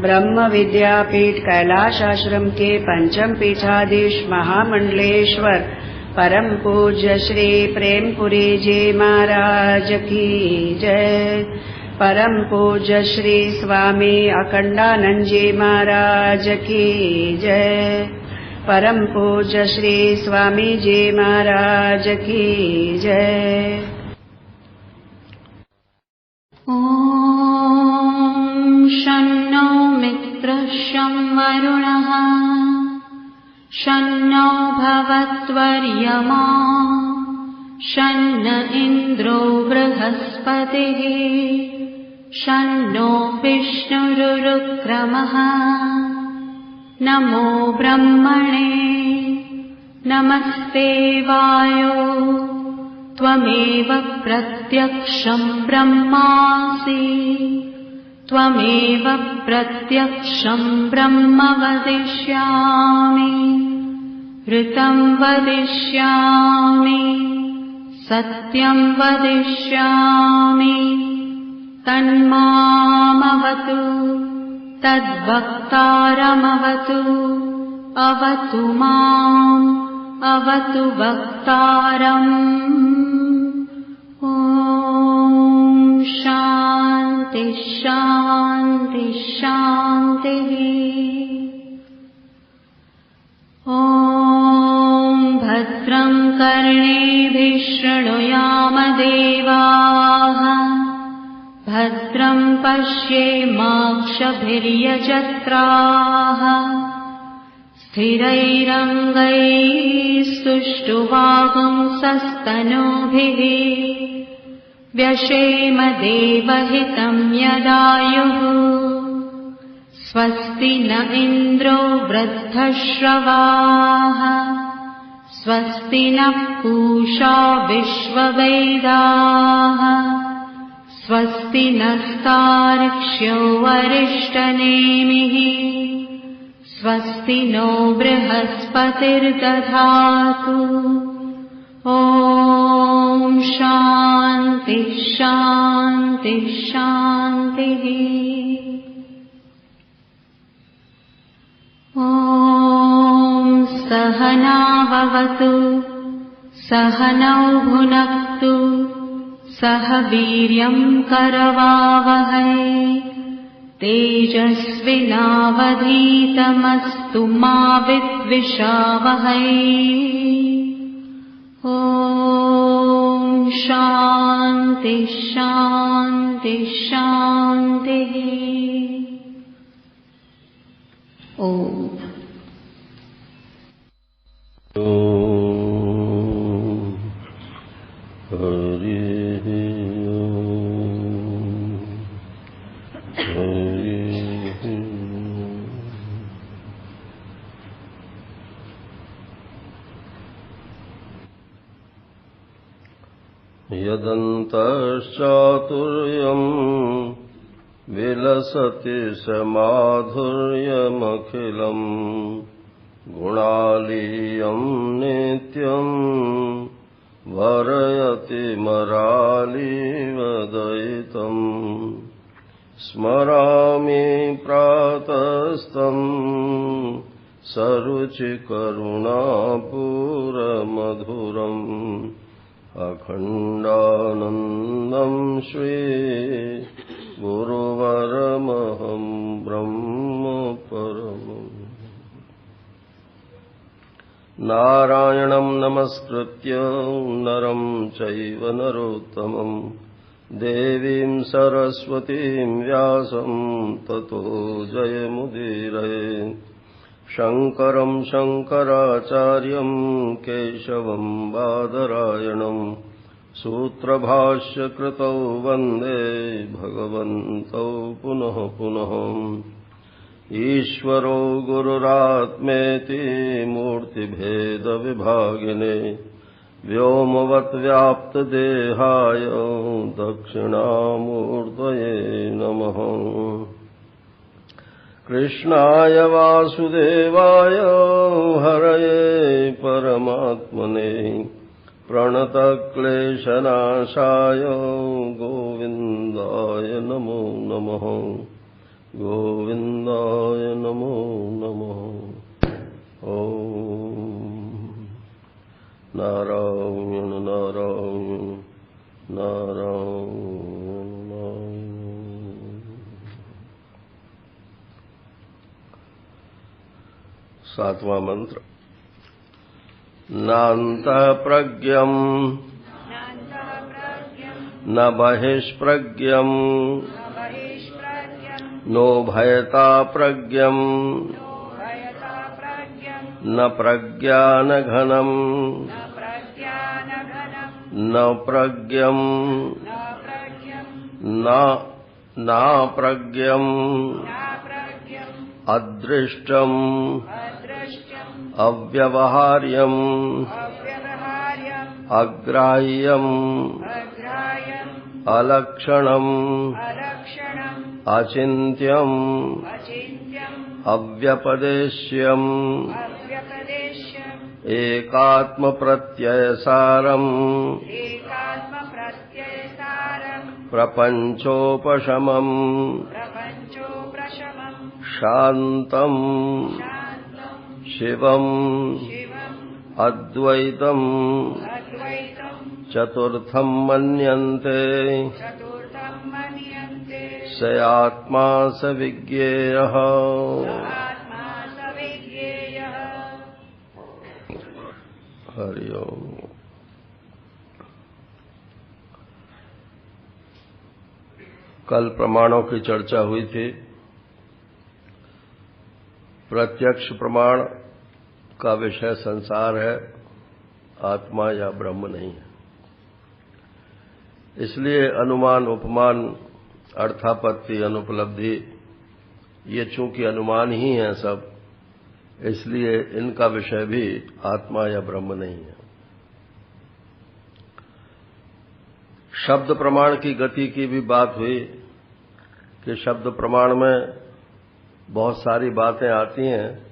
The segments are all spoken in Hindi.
ब्रह्म विद्यापीठ कैलाशाश्रम के पंचम पीठाधीश महामंडलेश्वर परम पूज्य श्री प्रेमपुरी जी महाराज की जय। परम पूज्य श्री स्वामी अखंडानंद जी महाराज की जय। परम पूज्य श्री स्वामी जी महाराज की जय। ॐ शन्नो मित्रः शं वरुणः शन्नो भवत्वर्यमा शन्न इन्द्रो बृहस्पतिः शन्नो विष्णुरुक्रमः। नमो ब्रह्मणे नमस्ते वायो त्वमेव प्रत्यक्षं ब्रह्मासि त्वमेव प्रत्यक्षं ब्रह्म वदिष्यामि ऋतं वदिष्यामि सत्यं वदिष्यामि तन्मामवतु तद्वक्तारमवतु अवतु माम् अवतु वक्तारम्। ॐ शान्ति शान्ति शान्तिः। ॐ भद्रं कर्णेभिः शृणुयाम देवाः भद्रं पश्येमाक्षभिर्यजत्राः स्थिरैरङ्गैः सुष्ठुवागुंसस्तनूभिः व्यशेम देवहितं यदायुः। स्वस्ति न इन्द्रो वृद्धश्रवाः स्वस्ति नः पूषा विश्ववेदाः स्वस्ति नस्तार्क्ष्यो वरिष्ठनेमिः स्वस्ति नो बृहस्पतिर्दधातु। ॐ शान्ति शान्ति शान्तिः। ॐ सहना भवतु सहनौ भुनक्तु सह वीर्यं करवावहै तेजस्विनावधीतमस्तु मा विद्विषावहै। ॐ शान्ति शान्ति शान्तिः। ॐ यदन्तश्चातुर्यं विलसति समाधुर्यमखिलं गुणालीयं नित्यं वरयति मरालीवदयितं स्मरामि प्रातस्तं सरुचिकरुणापूरमधुरम् अखण्डानन्दं श्री गुरुवरमहं ब्रह्म परमम् नारायणं नमस्कृत्य नरं चैव नरोत्तमं देवीं सरस्वतीं व्यासं ततो जयमुदीरये। शङ्करं शङ्कराचार्यं केशवं बादरायणं सूत्रभाष्यकृतौ वन्दे भगवन्तौ पुनः पुनः। ईश्वरो गुरुरात्मेति मूर्तिभेदविभागिने व्योमवद्व्याप्तदेहाय दक्षिणामूर्तये नमः। कृष्णाय वासुदेवाय हरये परमात्मने प्रणतक्लेशनाशाय गोविन्दाय नमो नमः। गोविन्दाय सातवां मंत्र। नान्तः प्रज्ञम् न बहिष्प्रज्ञम् नो भयता प्रज्ञम् न प्रज्ञानघनम् न प्रज्ञम् नाप्रज्ञम् अदृष्टम् अव्यवहार्यम् अग्राह्यम् अलक्षणम् अचिन्त्यम् अव्यपदेश्यम् एकात्मप्रत्ययसारम् प्रपञ्चोपशमम् शान्तम् शिवम् अद्वैतम् चतुर्थम् मन्यन्ते स आत्मा स विज्ञेयः। हरि ओम। कल प्रमाणों की चर्चा हुई थी। प्रत्यक्ष प्रमाण का विषय संसार है, आत्मा या ब्रह्म नहीं है। इसलिए अनुमान, उपमान, अर्थापत्ति, अनुपलब्धि ये चूंकि अनुमान ही हैं सब, इसलिए इनका विषय भी आत्मा या ब्रह्म नहीं है। शब्द प्रमाण की गति की भी बात हुई कि शब्द प्रमाण में बहुत सारी बातें आती हैं,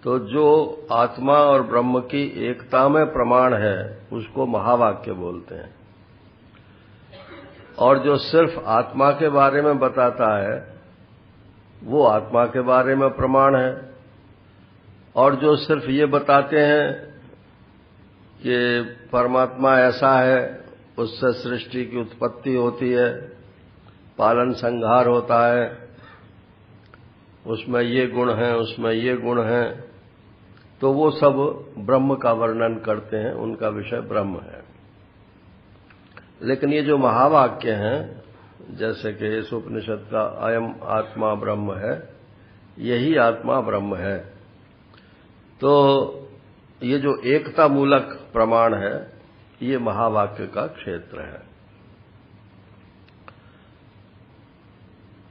तो जो आत्मा और ब्रह्म की एकता में प्रमाण है उसको महावाक्य बोलते हैं, और जो सिर्फ आत्मा के बारे में बताता है वो आत्मा के बारे में प्रमाण है, और जो सिर्फ ये बताते हैं कि परमात्मा ऐसा है, उससे सृष्टि की उत्पत्ति होती है, पालन संहार होता है, उसमें ये गुण हैं, उसमें ये गुण हैं, तो वो सब ब्रह्म का वर्णन करते हैं, उनका विषय ब्रह्म है। लेकिन ये जो महावाक्य हैं, जैसे कि इस उपनिषद का अयम आत्मा ब्रह्म है, यही आत्मा ब्रह्म है, तो ये जो एकता मूलक प्रमाण है ये महावाक्य का क्षेत्र है।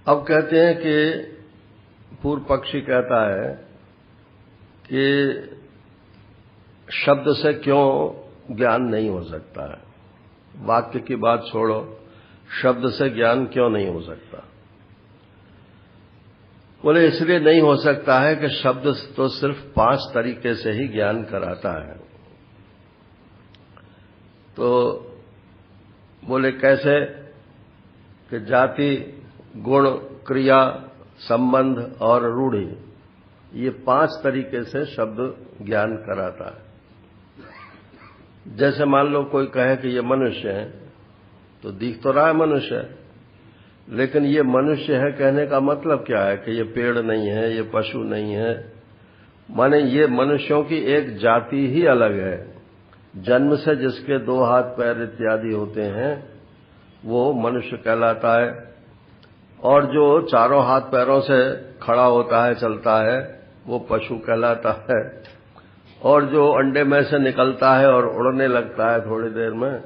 अब कहते हैं कि पूर्व पक्षी कहता है कि शब्द से क्यों ज्ञान नहीं हो सकता है। वाक्य की बात छोड़ो, शब्द से ज्ञान क्यों नहीं हो सकता? बोले इसलिए नहीं हो सकता है कि शब्द तो सिर्फ 5 तरीके से ही ज्ञान कराता है। तो बोले कैसे? कि जाति, गुण, क्रिया, संबंध और रूढ़ि, ये 5 तरीके से शब्द ज्ञान कराता है। जैसे मान लो कोई कहे कि ये मनुष्य है, तो दिख तो रहा है मनुष्य है, लेकिन ये मनुष्य है कहने का मतलब क्या है? कि ये पेड़ नहीं है, ये पशु नहीं है, माने ये मनुष्यों की एक जाति ही अलग है। जन्म से जिसके 2 हाथ पैर इत्यादि होते हैं वो मनुष्य कहलाता है, और जो 4 हाथ पैरों से खड़ा होता है, चलता है, वो पशु कहलाता है, और जो अंडे में से निकलता है और उड़ने लगता है थोड़ी देर में,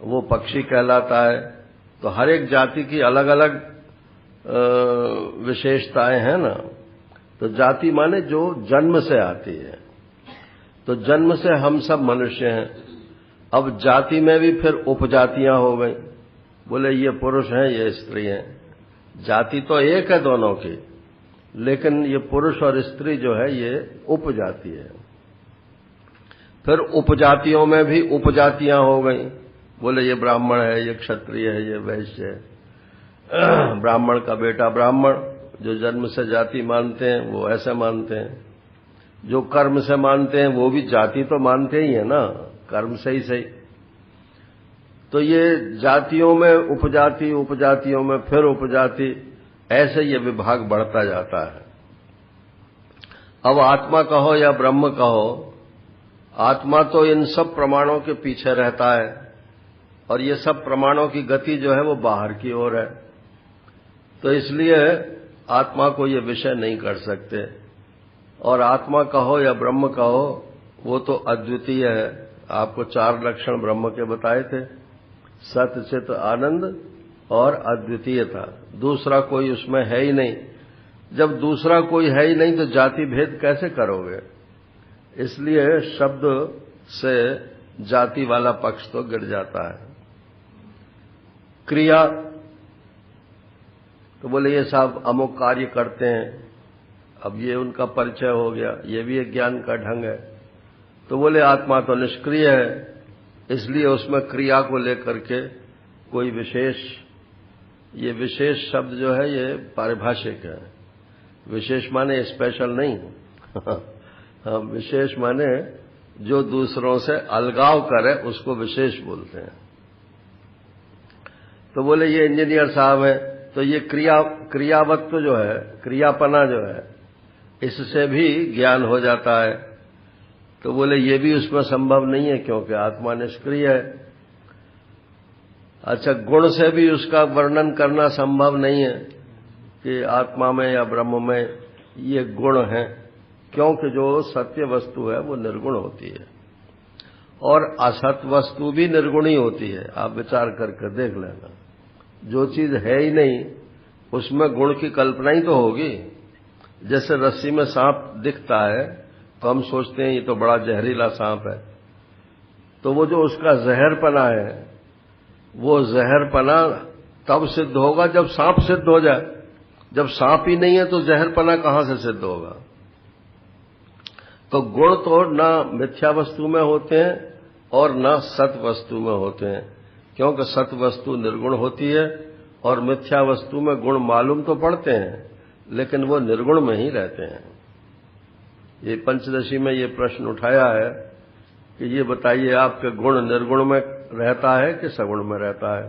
वो पक्षी कहलाता है। तो हर एक जाति की अलग अलग विशेषताएं हैं ना। तो जाति माने जो जन्म से आती है, तो जन्म से हम सब मनुष्य हैं। अब जाति में भी फिर उपजातियां हो गई। बोले ये पुरुष हैं, ये स्त्री हैं। जाति तो एक है दोनों की, लेकिन ये पुरुष और स्त्री जो है ये उपजाति है। फिर उपजातियों में भी उपजातियां हो गई। बोले ये ब्राह्मण है, ये क्षत्रिय है, ये वैश्य है। ब्राह्मण का बेटा ब्राह्मण, जो जन्म से जाति मानते हैं वो ऐसे मानते हैं। जो कर्म से मानते हैं वो भी जाति तो मानते ही है ना, कर्म से ही सही। तो ये जातियों में उपजाति, उपजातियों में फिर उपजाति, ऐसे ये विभाग बढ़ता जाता है। अब आत्मा कहो या ब्रह्म कहो, आत्मा तो इन सब प्रमाणों के पीछे रहता है और ये सब प्रमाणों की गति जो है वो बाहर की ओर है, तो इसलिए आत्मा को ये विषय नहीं कर सकते। और आत्मा कहो या ब्रह्म कहो, वो तो अद्वितीय है। आपको 4 लक्षण ब्रह्म के बताए थे, सत्य चित आनंद और अद्वितीयता। दूसरा कोई उसमें है ही नहीं। जब दूसरा कोई है ही नहीं तो जाति भेद कैसे करोगे? इसलिए शब्द से जाति वाला पक्ष तो गिर जाता है। क्रिया तो बोले ये साहब अमुक कार्य करते हैं, अब ये उनका परिचय हो गया, ये भी एक ज्ञान का ढंग है। तो बोले आत्मा तो निष्क्रिय है, इसलिए उसमें क्रिया को लेकर के कोई विशेष, ये विशेष शब्द जो है ये पारिभाषिक है। विशेष माने स्पेशल नहीं हाँ, विशेष माने जो दूसरों से अलगाव करे उसको विशेष बोलते हैं। तो बोले ये इंजीनियर साहब है, तो ये क्रियावत्व जो है, क्रियापना जो है, इससे भी ज्ञान हो जाता है। तो बोले ये भी उसमें संभव नहीं है क्योंकि आत्मा निष्क्रिय है। अच्छा, गुण से भी उसका वर्णन करना संभव नहीं है कि आत्मा में या ब्रह्म में ये गुण हैं, क्योंकि जो सत्य वस्तु है वो निर्गुण होती है और असत वस्तु भी निर्गुणी होती है। आप विचार करके देख लेना, जो चीज है ही नहीं उसमें गुण की कल्पना ही तो होगी। जैसे रस्सी में सांप दिखता है तो हम सोचते हैं ये तो बड़ा जहरीला सांप है, तो वो जो उसका जहरपना है, वो जहरपना तब सिद्ध होगा जब सांप सिद्ध हो जाए। जब सांप ही नहीं है तो जहरपना कहां से सिद्ध होगा? तो गुण तो न मिथ्या वस्तु में होते हैं और न सत वस्तु में होते हैं, क्योंकि सत वस्तु निर्गुण होती है और मिथ्या वस्तु में गुण मालूम तो पड़ते हैं लेकिन वो निर्गुण में ही रहते हैं। ये पंचदशी में ये प्रश्न उठाया है कि ये बताइए आपके गुण निर्गुण में रहता है कि सगुण में रहता है?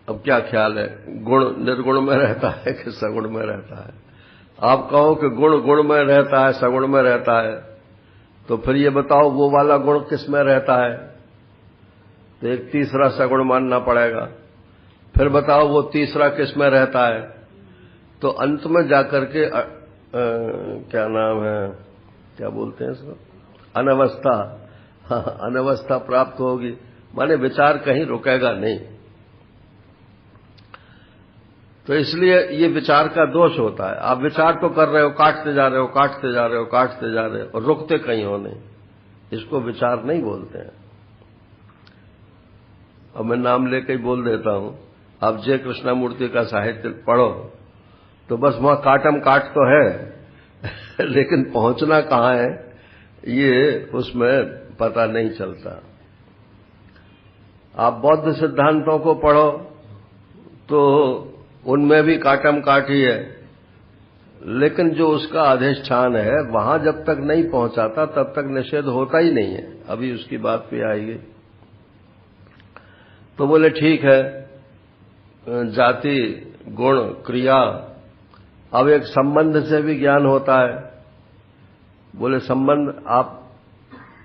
अब क्या ख्याल है, गुण निर्गुण में रहता है कि सगुण में रहता है? आप कहो कि गुण गुण में रहता है, सगुण में रहता है, तो फिर ये बताओ वो वाला गुण किस में रहता है? तो एक तीसरा सगुण मानना पड़ेगा। फिर बताओ वो तीसरा किस में रहता है? तो अंत में जाकर के क्या नाम है, क्या बोलते हैं इसको, अनवस्था, अनवस्था प्राप्त होगी। माने विचार कहीं रुकेगा नहीं। तो इसलिए ये विचार का दोष होता है। आप विचार तो कर रहे हो, काटते जा रहे हो, काटते जा रहे हो, काटते जा रहे हो और रुकते कहीं हो नहीं। इसको विचार नहीं बोलते हैं। अब मैं नाम लेके ही बोल देता हूं, आप जय कृष्णमूर्ति का साहित्य पढ़ो तो बस वहां काटम काट तो है लेकिन पहुंचना कहां है ये उसमें पता नहीं चलता। आप बौद्ध सिद्धांतों को पढ़ो तो उनमें भी काटम काट ही है, लेकिन जो उसका अधिष्ठान है वहां जब तक नहीं पहुंचाता तब तक निषेध होता ही नहीं है। अभी उसकी बात पे आएगी। तो बोले ठीक है, जाति गुण क्रिया, अब एक संबंध से भी ज्ञान होता है। बोले संबंध, आप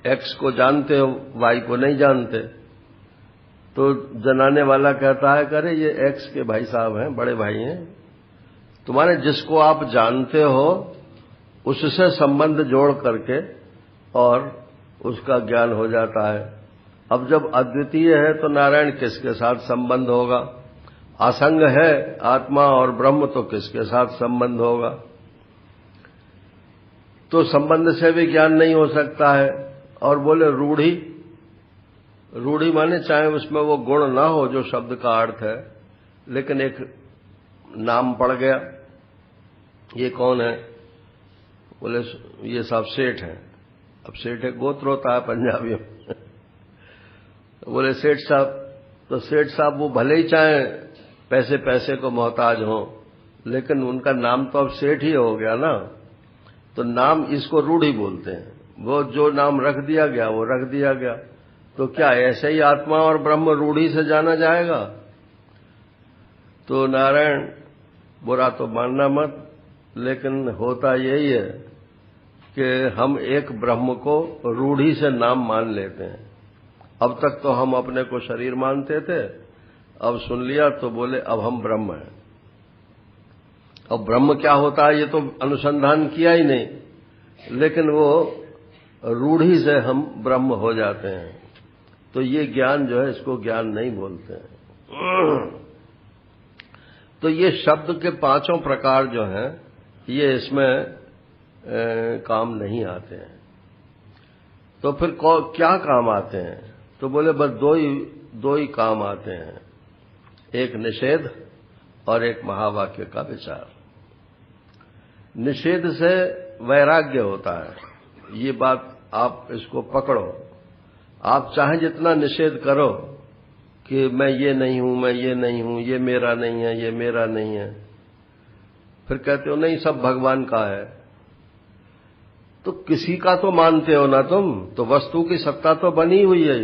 एक्स को जानते हो, वाई को नहीं जानते, तो जनाने वाला कहता है करे ये एक्स के भाई साहब हैं, बड़े भाई हैं। तुम्हारे जिसको आप जानते हो उससे संबंध जोड़ करके और उसका ज्ञान हो जाता है। अब जब अद्वितीय है तो नारायण किसके साथ संबंध होगा? असंग है आत्मा और ब्रह्म तो किसके साथ संबंध होगा? तो संबंध से भी ज्ञान नहीं हो सकता है। और बोले रूढ़ी, रूढ़ी माने चाहे उसमें वो गुण ना हो जो शब्द का अर्थ है, लेकिन एक नाम पड़ गया, ये कौन है? बोले ये साहब सेठ हैं। अब सेठ एक गोत्र होता है पंजाबियों में बोले सेठ साहब, तो सेठ साहब वो भले ही चाहे पैसे पैसे को मोहताज हो, लेकिन उनका नाम तो अब सेठ ही हो गया ना। तो नाम इसको रूढ़ी बोलते हैं। वो जो नाम रख दिया गया वो रख दिया गया। तो क्या ऐसे ही आत्मा और ब्रह्म रूढ़ी से जाना जाएगा? तो नारायण बुरा तो मानना मत, लेकिन होता यही है कि हम एक ब्रह्म को रूढ़ी से नाम मान लेते हैं। अब तक तो हम अपने को शरीर मानते थे, अब सुन लिया तो बोले अब हम ब्रह्म हैं। अब ब्रह्म क्या होता है ये तो अनुसंधान किया ही नहीं, लेकिन वो रूढ़ी से हम ब्रह्म हो जाते हैं। तो ये ज्ञान जो है इसको ज्ञान नहीं बोलते हैं। तो ये शब्द के पांचों प्रकार जो हैं ये इसमें काम नहीं आते हैं। तो फिर क्या काम आते हैं? तो बोले बस दो ही काम आते हैं, एक निषेध और एक महावाक्य का विचार। निषेध से वैराग्य होता है, ये बात आप इसको पकड़ो। आप चाहे जितना निषेध करो कि मैं ये नहीं हूं, मैं ये नहीं हूं, ये मेरा नहीं है, ये मेरा नहीं है, फिर कहते हो नहीं सब भगवान का है। तो किसी का तो मानते हो ना तुम, तो वस्तु की सत्ता तो बनी हुई है,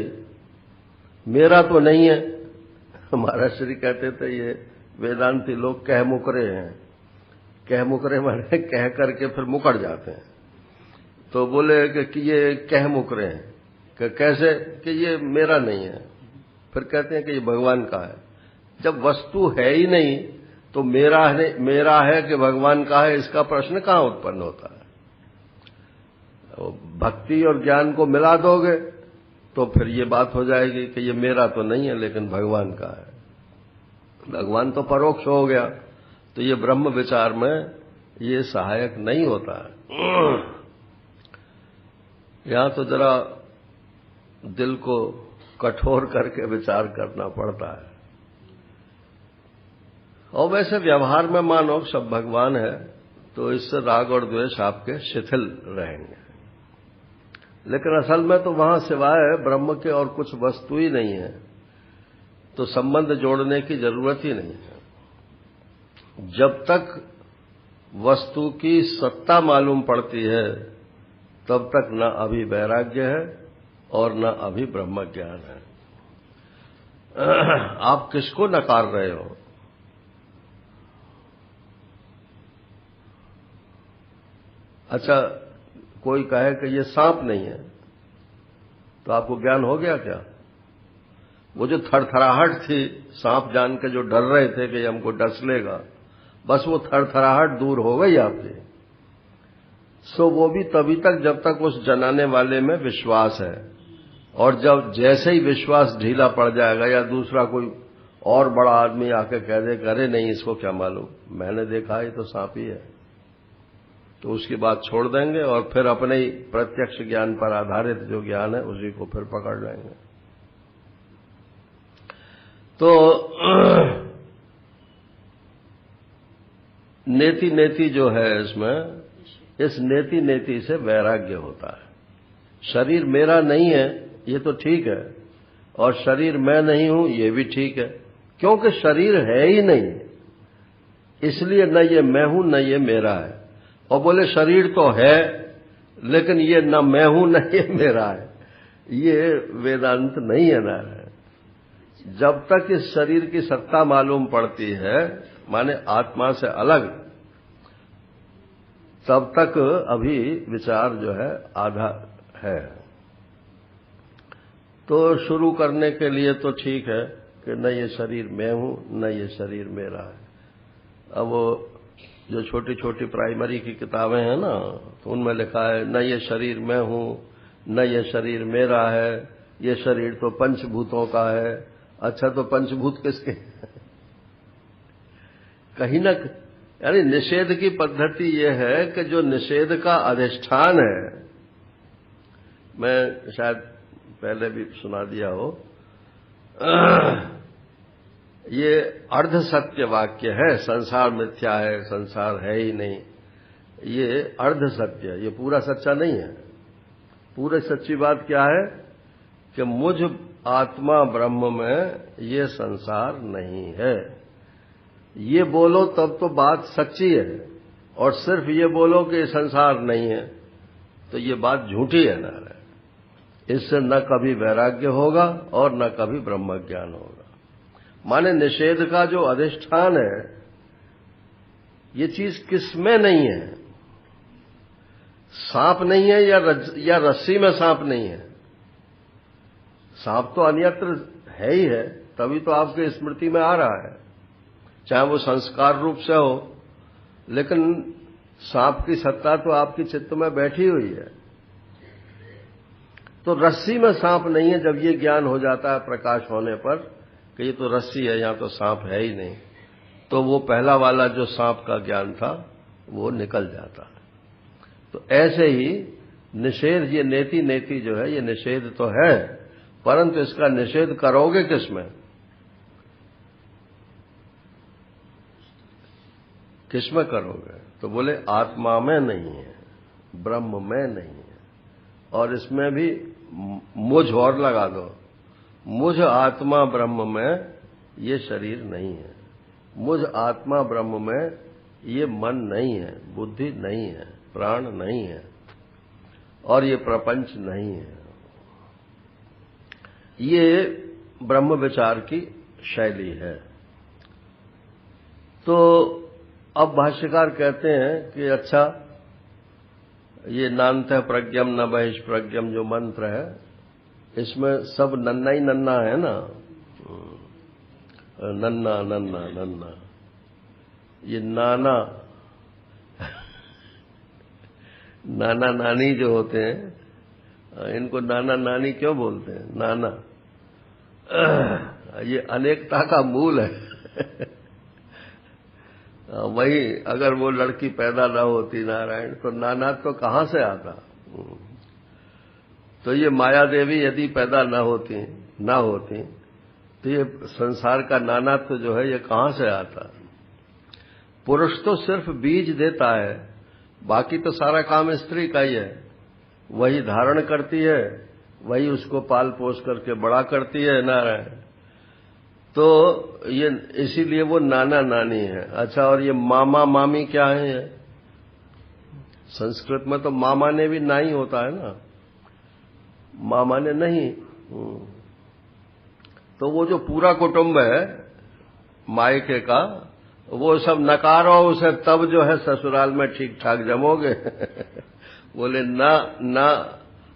मेरा तो नहीं है। हमारा श्री कहते थे ये वेदांती लोग कह मुकरे हैं। कह मुकरे माने कह करके फिर मुकर जाते हैं। तो बोले कि ये कह मुकरे हैं कि कैसे कि ये मेरा नहीं है, फिर कहते हैं कि ये भगवान का है। जब वस्तु है ही नहीं तो मेरा है कि भगवान का है, इसका प्रश्न कहां उत्पन्न होता है? भक्ति और ज्ञान को मिला दोगे तो फिर ये बात हो जाएगी कि ये मेरा तो नहीं है लेकिन भगवान का है। भगवान तो परोक्ष हो गया, तो ये ब्रह्म विचार में ये सहायक नहीं होता है। यहां तो जरा दिल को कठोर करके विचार करना पड़ता है। और वैसे व्यवहार में मानो सब भगवान है तो इससे राग और द्वेष आपके शिथिल रहेंगे, लेकिन असल में तो वहां सिवाय ब्रह्म के और कुछ वस्तु ही नहीं है, तो संबंध जोड़ने की जरूरत ही नहीं है। जब तक वस्तु की सत्ता मालूम पड़ती है तब तक न अभी वैराग्य है और न अभी ब्रह्म ज्ञान है। आप किसको नकार रहे हो? अच्छा, कोई कहे कि ये सांप नहीं है तो आपको ज्ञान हो गया क्या? वो जो थरथराहट थी सांप जान के जो डर रहे थे कि हमको डस लेगा, बस वो थरथराहट दूर हो गई आपकी। सो वो भी तभी तक जब तक उस जनाने वाले में विश्वास है, और जब जैसे ही विश्वास ढीला पड़ जाएगा या दूसरा कोई और बड़ा आदमी आके कह दे अरे नहीं इसको क्या मालूम, मैंने देखा है तो सांप ही है, तो उसकी बात छोड़ देंगे और फिर अपने ही प्रत्यक्ष ज्ञान पर आधारित जो ज्ञान है उसी को फिर पकड़ लेंगे। तो नेति नेति जो है इसमें, इस नेति नेति से वैराग्य होता है। शरीर मेरा नहीं है ये तो ठीक है, और शरीर मैं नहीं हूं ये भी ठीक है, क्योंकि शरीर है ही नहीं, इसलिए न ये मैं हूं न ये मेरा है। और बोले शरीर तो है लेकिन ये न मैं हूं न ये मेरा है, ये वेदांत नहीं है ना। जब तक इस शरीर की सत्ता मालूम पड़ती है माने आत्मा से अलग, तब तक अभी विचार जो है आधा है। तो शुरू करने के लिए तो ठीक है कि न ये शरीर मैं हूं न ये शरीर मेरा है। अब वो जो छोटी छोटी प्राइमरी की किताबें हैं ना, तो उनमें लिखा है न ये शरीर मैं हूं न ये शरीर मेरा है, ये शरीर तो पंचभूतों का है। अच्छा, तो पंचभूत किसके? कहीं न यानी निषेध की पद्धति यह है कि जो निषेध का अधिष्ठान है, मैं शायद पहले भी सुना दिया हो, ये अर्ध सत्य वाक्य है। संसार मिथ्या है, संसार है ही नहीं, ये अर्ध सत्य, ये पूरा सच्चा नहीं है। पूरे सच्ची बात क्या है कि मुझ आत्मा ब्रह्म में ये संसार नहीं है। ये बोलो तब तो बात सच्ची है, और सिर्फ ये बोलो कि संसार नहीं है तो ये बात झूठी है ना। इससे न कभी वैराग्य होगा और न कभी ब्रह्म ज्ञान होगा। माने निषेध का जो अधिष्ठान है ये चीज किसमें नहीं है? सांप नहीं है या रस्सी में सांप नहीं है? सांप तो अन्यत्र है ही है, तभी तो आपके स्मृति में आ रहा है, चाहे वो संस्कार रूप से हो, लेकिन सांप की सत्ता तो आपकी चित्त में बैठी हुई है। तो रस्सी में सांप नहीं है। जब ये ज्ञान हो जाता है प्रकाश होने पर कि ये तो रस्सी है, यहां तो सांप है ही नहीं, तो वो पहला वाला जो सांप का ज्ञान था वो निकल जाता है। तो ऐसे ही निषेध, ये नेति नेति जो है, ये निषेध तो है, परंतु इसका निषेध करोगे किसमें? किसमें करोगे? तो बोले आत्मा में नहीं है, ब्रह्म में नहीं है। और इसमें भी मुझ और लगा दो, मुझ आत्मा ब्रह्म में ये शरीर नहीं है, मुझ आत्मा ब्रह्म में ये मन नहीं है, बुद्धि नहीं है, प्राण नहीं है, और ये प्रपंच नहीं है। ये ब्रह्म विचार की शैली है। तो अब भाष्यकार कहते हैं कि अच्छा, ये नान्तः प्रज्ञम न बहिष्प्रज्ञम जो मंत्र है, इसमें सब नन्ना ही नन्ना है ना, नन्ना नन्ना नन्ना, ये नाना नाना नानी जो होते हैं, इनको नाना नानी क्यों बोलते हैं? नाना, ये अनेकता का मूल है। वही अगर वो लड़की पैदा न होती नारायण, तो नाना तो कहां से आता? तो ये माया देवी यदि पैदा न होती तो ये संसार का नानात्व जो है ये कहां से आता? पुरुष तो सिर्फ बीज देता है, बाकी तो सारा काम स्त्री का ही है। वही धारण करती है, वही उसको पाल पोस करके बड़ा करती है नारायण। तो ये इसीलिए वो नाना नानी है। अच्छा, और ये मामा मामी क्या है? संस्कृत में तो मामा ने भी नहीं होता है ना, मामा ने नहीं। तो वो जो पूरा कुटुंब है मायके का, वो सब नकारो उसे, तब जो है ससुराल में ठीक ठाक जमोगे। बोले ना ना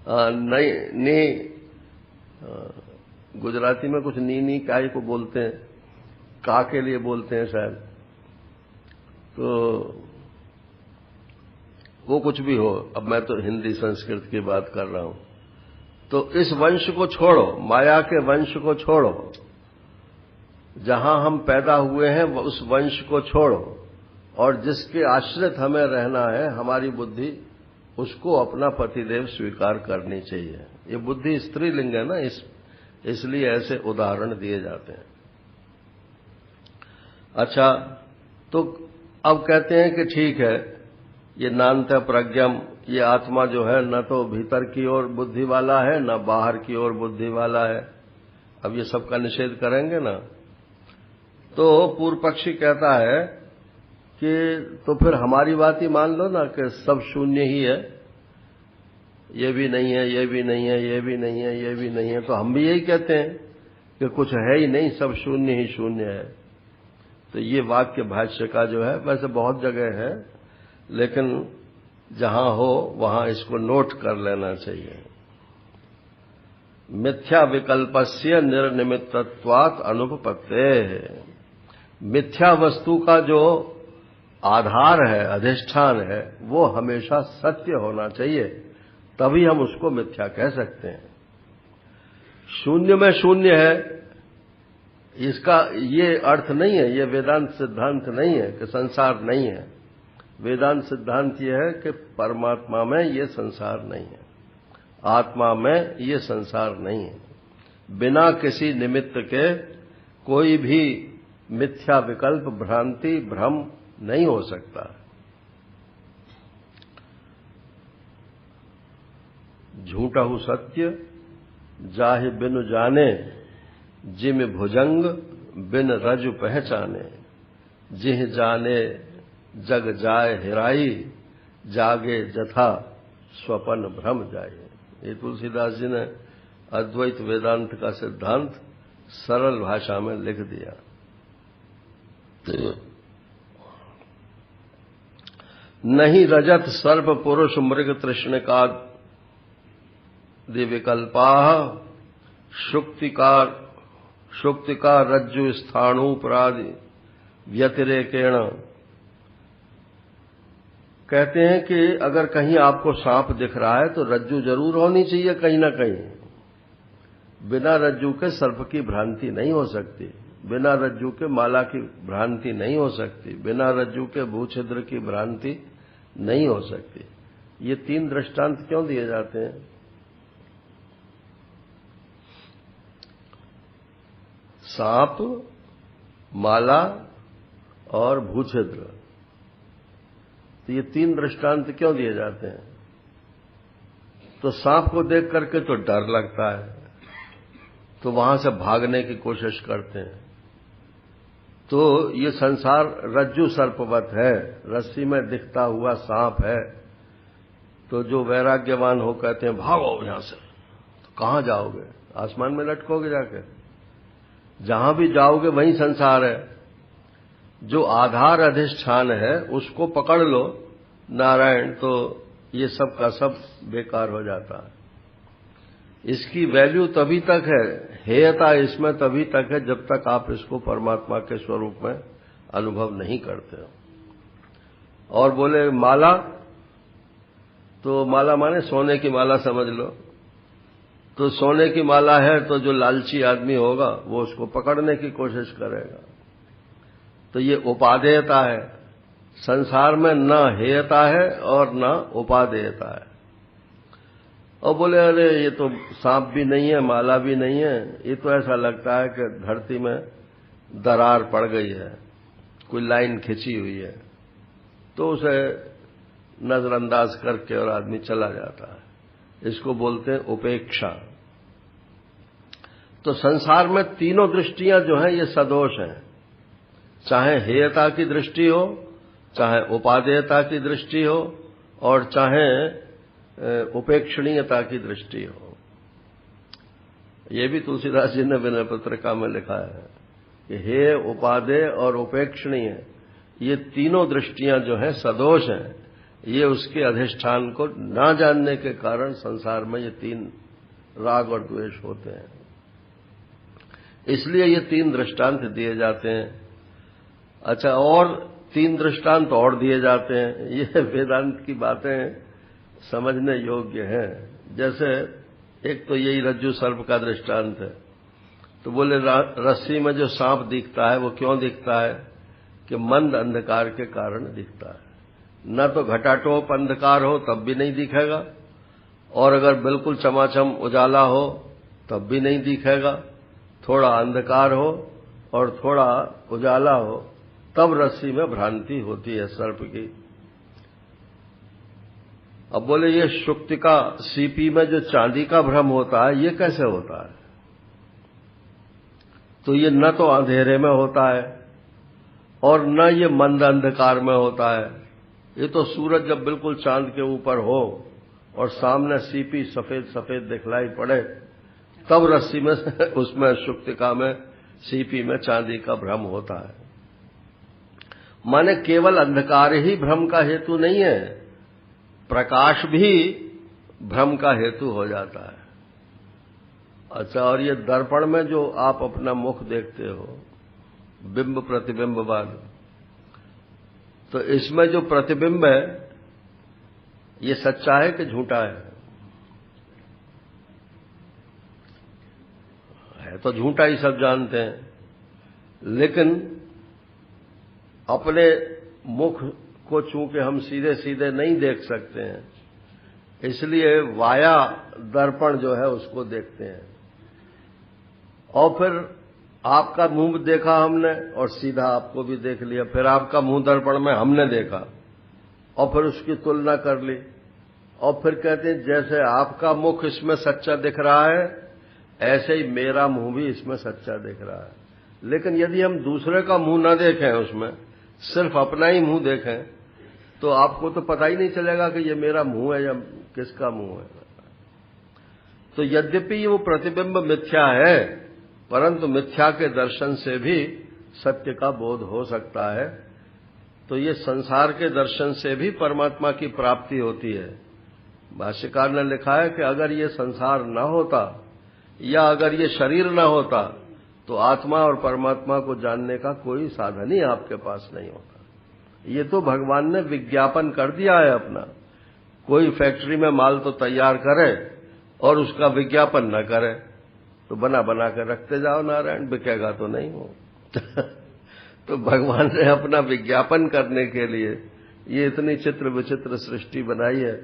नहीं नी, गुजराती में कुछ नी नी काय को बोलते हैं, का के लिए बोलते हैं शायद। तो वो कुछ भी हो, अब मैं तो हिंदी संस्कृत की बात कर रहा हूं। तो इस वंश को छोड़ो, माया के वंश को छोड़ो, जहां हम पैदा हुए हैं उस वंश को छोड़ो, और जिसके आश्रित हमें रहना है, हमारी बुद्धि, उसको अपना पतिदेव स्वीकार करनी चाहिए। ये बुद्धि स्त्रीलिंग है ना, इसलिए ऐसे उदाहरण दिए जाते हैं। अच्छा, तो अब कहते हैं कि ठीक है, ये नान्तः प्रज्ञम, ये आत्मा जो है न तो भीतर की ओर बुद्धि वाला है, न बाहर की ओर बुद्धि वाला है। अब ये सबका निषेध करेंगे ना, तो पूर्व पक्षी कहता है कि तो फिर हमारी बात ही मान लो ना कि सब शून्य ही है, ये भी नहीं है, ये भी नहीं है, ये भी नहीं है, ये भी नहीं है। तो हम भी यही कहते हैं कि कुछ है ही नहीं, सब शून्य ही शून्य है। तो ये वाक्य भाष्य का जो है, वैसे बहुत जगह है, लेकिन जहां हो वहां इसको नोट कर लेना चाहिए। मिथ्या विकल्पस्य निर्निमित्तत्वात् अनुपपत्तेः। मिथ्या वस्तु का जो आधार है, अधिष्ठान है, वो हमेशा सत्य होना चाहिए, तभी हम उसको मिथ्या कह सकते हैं। शून्य में शून्य है, इसका ये अर्थ नहीं है, ये वेदांत सिद्धांत नहीं है कि संसार नहीं है। वेदांत सिद्धांत ये है कि परमात्मा में ये संसार नहीं है, आत्मा में ये संसार नहीं है। बिना किसी निमित्त के कोई भी मिथ्या विकल्प, भ्रांति, भ्रम नहीं हो सकता। झूठहु सत्य जाहि बिनु जाने, जिम भुजंग बिन रजु पहचाने। जिह जाने जग जाय हिराई, जागे जथा स्वपन भ्रम जाए। ये तुलसीदास जी ने अद्वैत वेदांत का सिद्धांत सरल भाषा में लिख दिया। नहीं रजत सर्प पुरुष मृग तृष्णिका दिविकल्पा शुक्तिका रज्जु स्थाणुपरादि व्यतिरेकेण। कहते हैं कि अगर कहीं आपको सांप दिख रहा है तो रज्जु जरूर होनी चाहिए कहीं ना कहीं। बिना रज्जु के सर्प की भ्रांति नहीं हो सकती, बिना रज्जु के माला की भ्रांति नहीं हो सकती, बिना रज्जु के भूछिद्र की भ्रांति नहीं हो सकती। ये 3 दृष्टांत क्यों दिए जाते हैं? सांप, माला और भूछिद्र, तो ये 3 दृष्टांत क्यों दिए जाते हैं? तो सांप को देख करके तो डर लगता है, तो वहां से भागने की कोशिश करते हैं। तो ये संसार रज्जु सर्पवत है, रस्सी में दिखता हुआ सांप है। तो जो वैराग्यवान हो कहते हैं भागो यहां से। तो कहां जाओगे? आसमान में लटकोगे जाके? जहां भी जाओगे वहीं संसार है। जो आधार अधिष्ठान है उसको पकड़ लो नारायण, तो ये सब का सब बेकार हो जाता है। इसकी वैल्यू तभी तक है, हेयता इसमें तभी तक है जब तक आप इसको परमात्मा के स्वरूप में अनुभव नहीं करते हो। और बोले माला, तो माला माने सोने की माला समझ लो। तो सोने की माला है तो जो लालची आदमी होगा वो उसको पकड़ने की कोशिश करेगा। तो ये उपादेयता है। संसार में न हेयता है और न उपादेयता है। और बोले अरे ये तो सांप भी नहीं है, माला भी नहीं है, ये तो ऐसा लगता है कि धरती में दरार पड़ गई है, कोई लाइन खिंची हुई है। तो उसे नजरअंदाज करके और आदमी चला जाता है। इसको बोलते हैं उपेक्षा। तो संसार में तीनों दृष्टियां जो हैं ये सदोष हैं। चाहे हेयता की दृष्टि हो, चाहे उपादेयता की दृष्टि हो, और चाहे उपेक्षणीयता की दृष्टि हो। ये भी तुलसीदास जी ने विनय पत्रिका में लिखा है कि हे उपादेय और उपेक्षणीय, ये तीनों दृष्टियां जो हैं सदोष हैं। ये उसके अधिष्ठान को ना जानने के कारण संसार में ये 3 राग और द्वेष होते हैं। इसलिए ये 3 दृष्टांत दिए जाते हैं। अच्छा, और 3 दृष्टांत और दिए जाते हैं। ये वेदांत की बातें समझने योग्य हैं। जैसे एक तो यही रज्जु सर्प का दृष्टांत है। तो बोले रस्सी में जो सांप दिखता है वो क्यों दिखता है? कि मंद अंधकार के कारण दिखता है। न तो घटाटोप अंधकार हो तब भी नहीं दिखेगा, और अगर बिल्कुल चमाचम उजाला हो तब भी नहीं दिखेगा। थोड़ा अंधकार हो और थोड़ा उजाला हो तब रस्सी में भ्रांति होती है सर्प की। अब बोले ये शुक्तिका सीपी में जो चांदी का भ्रम होता है ये कैसे होता है? तो ये न तो अंधेरे में होता है और न ये मंद अंधकार में होता है। ये तो सूरज जब बिल्कुल चांद के ऊपर हो और सामने सीपी सफेद सफेद दिखलाई पड़े तब रस्सी में उसमें शुक्तिका में सीपी में चांदी का भ्रम होता है। माने केवल अंधकार ही भ्रम का हेतु नहीं है, प्रकाश भी भ्रम का हेतु हो जाता है। अच्छा, और ये दर्पण में जो आप अपना मुख देखते हो, बिंब प्रतिबिंबवाद, तो इसमें जो प्रतिबिंब है ये सच्चा है कि झूठा है? तो झूठा ही सब जानते हैं, लेकिन अपने मुख को चूंकि हम सीधे सीधे नहीं देख सकते हैं, इसलिए वाया दर्पण जो है उसको देखते हैं। और फिर आपका मुंह देखा हमने और सीधा आपको भी देख लिया, फिर आपका मुंह दर्पण में हमने देखा और फिर उसकी तुलना कर ली, और फिर कहते हैं जैसे आपका मुख इसमें सच्चा दिख रहा है ऐसे ही मेरा मुंह भी इसमें सच्चा दिख रहा है। लेकिन यदि हम दूसरे का मुंह न देखें, उसमें सिर्फ अपना ही मुंह देखें, तो आपको तो पता ही नहीं चलेगा कि ये मेरा मुंह है या किसका मुंह है। तो यद्यपि वो प्रतिबिंब मिथ्या है, परंतु मिथ्या के दर्शन से भी सत्य का बोध हो सकता है। तो ये संसार के दर्शन से भी परमात्मा की प्राप्ति होती है। भाष्यकार ने लिखा है कि अगर ये संसार न होता या अगर ये शरीर न होता तो आत्मा और परमात्मा को जानने का कोई साधन ही आपके पास नहीं होता। ये तो भगवान ने विज्ञापन कर दिया है अपना। कोई फैक्ट्री में माल तो तैयार करे और उसका विज्ञापन न करे, तो बना बना कर रखते जाओ नारायण, बिकेगा तो नहीं हो। तो भगवान ने अपना विज्ञापन करने के लिए ये इतनी चित्र विचित्र सृष्टि बनाई है।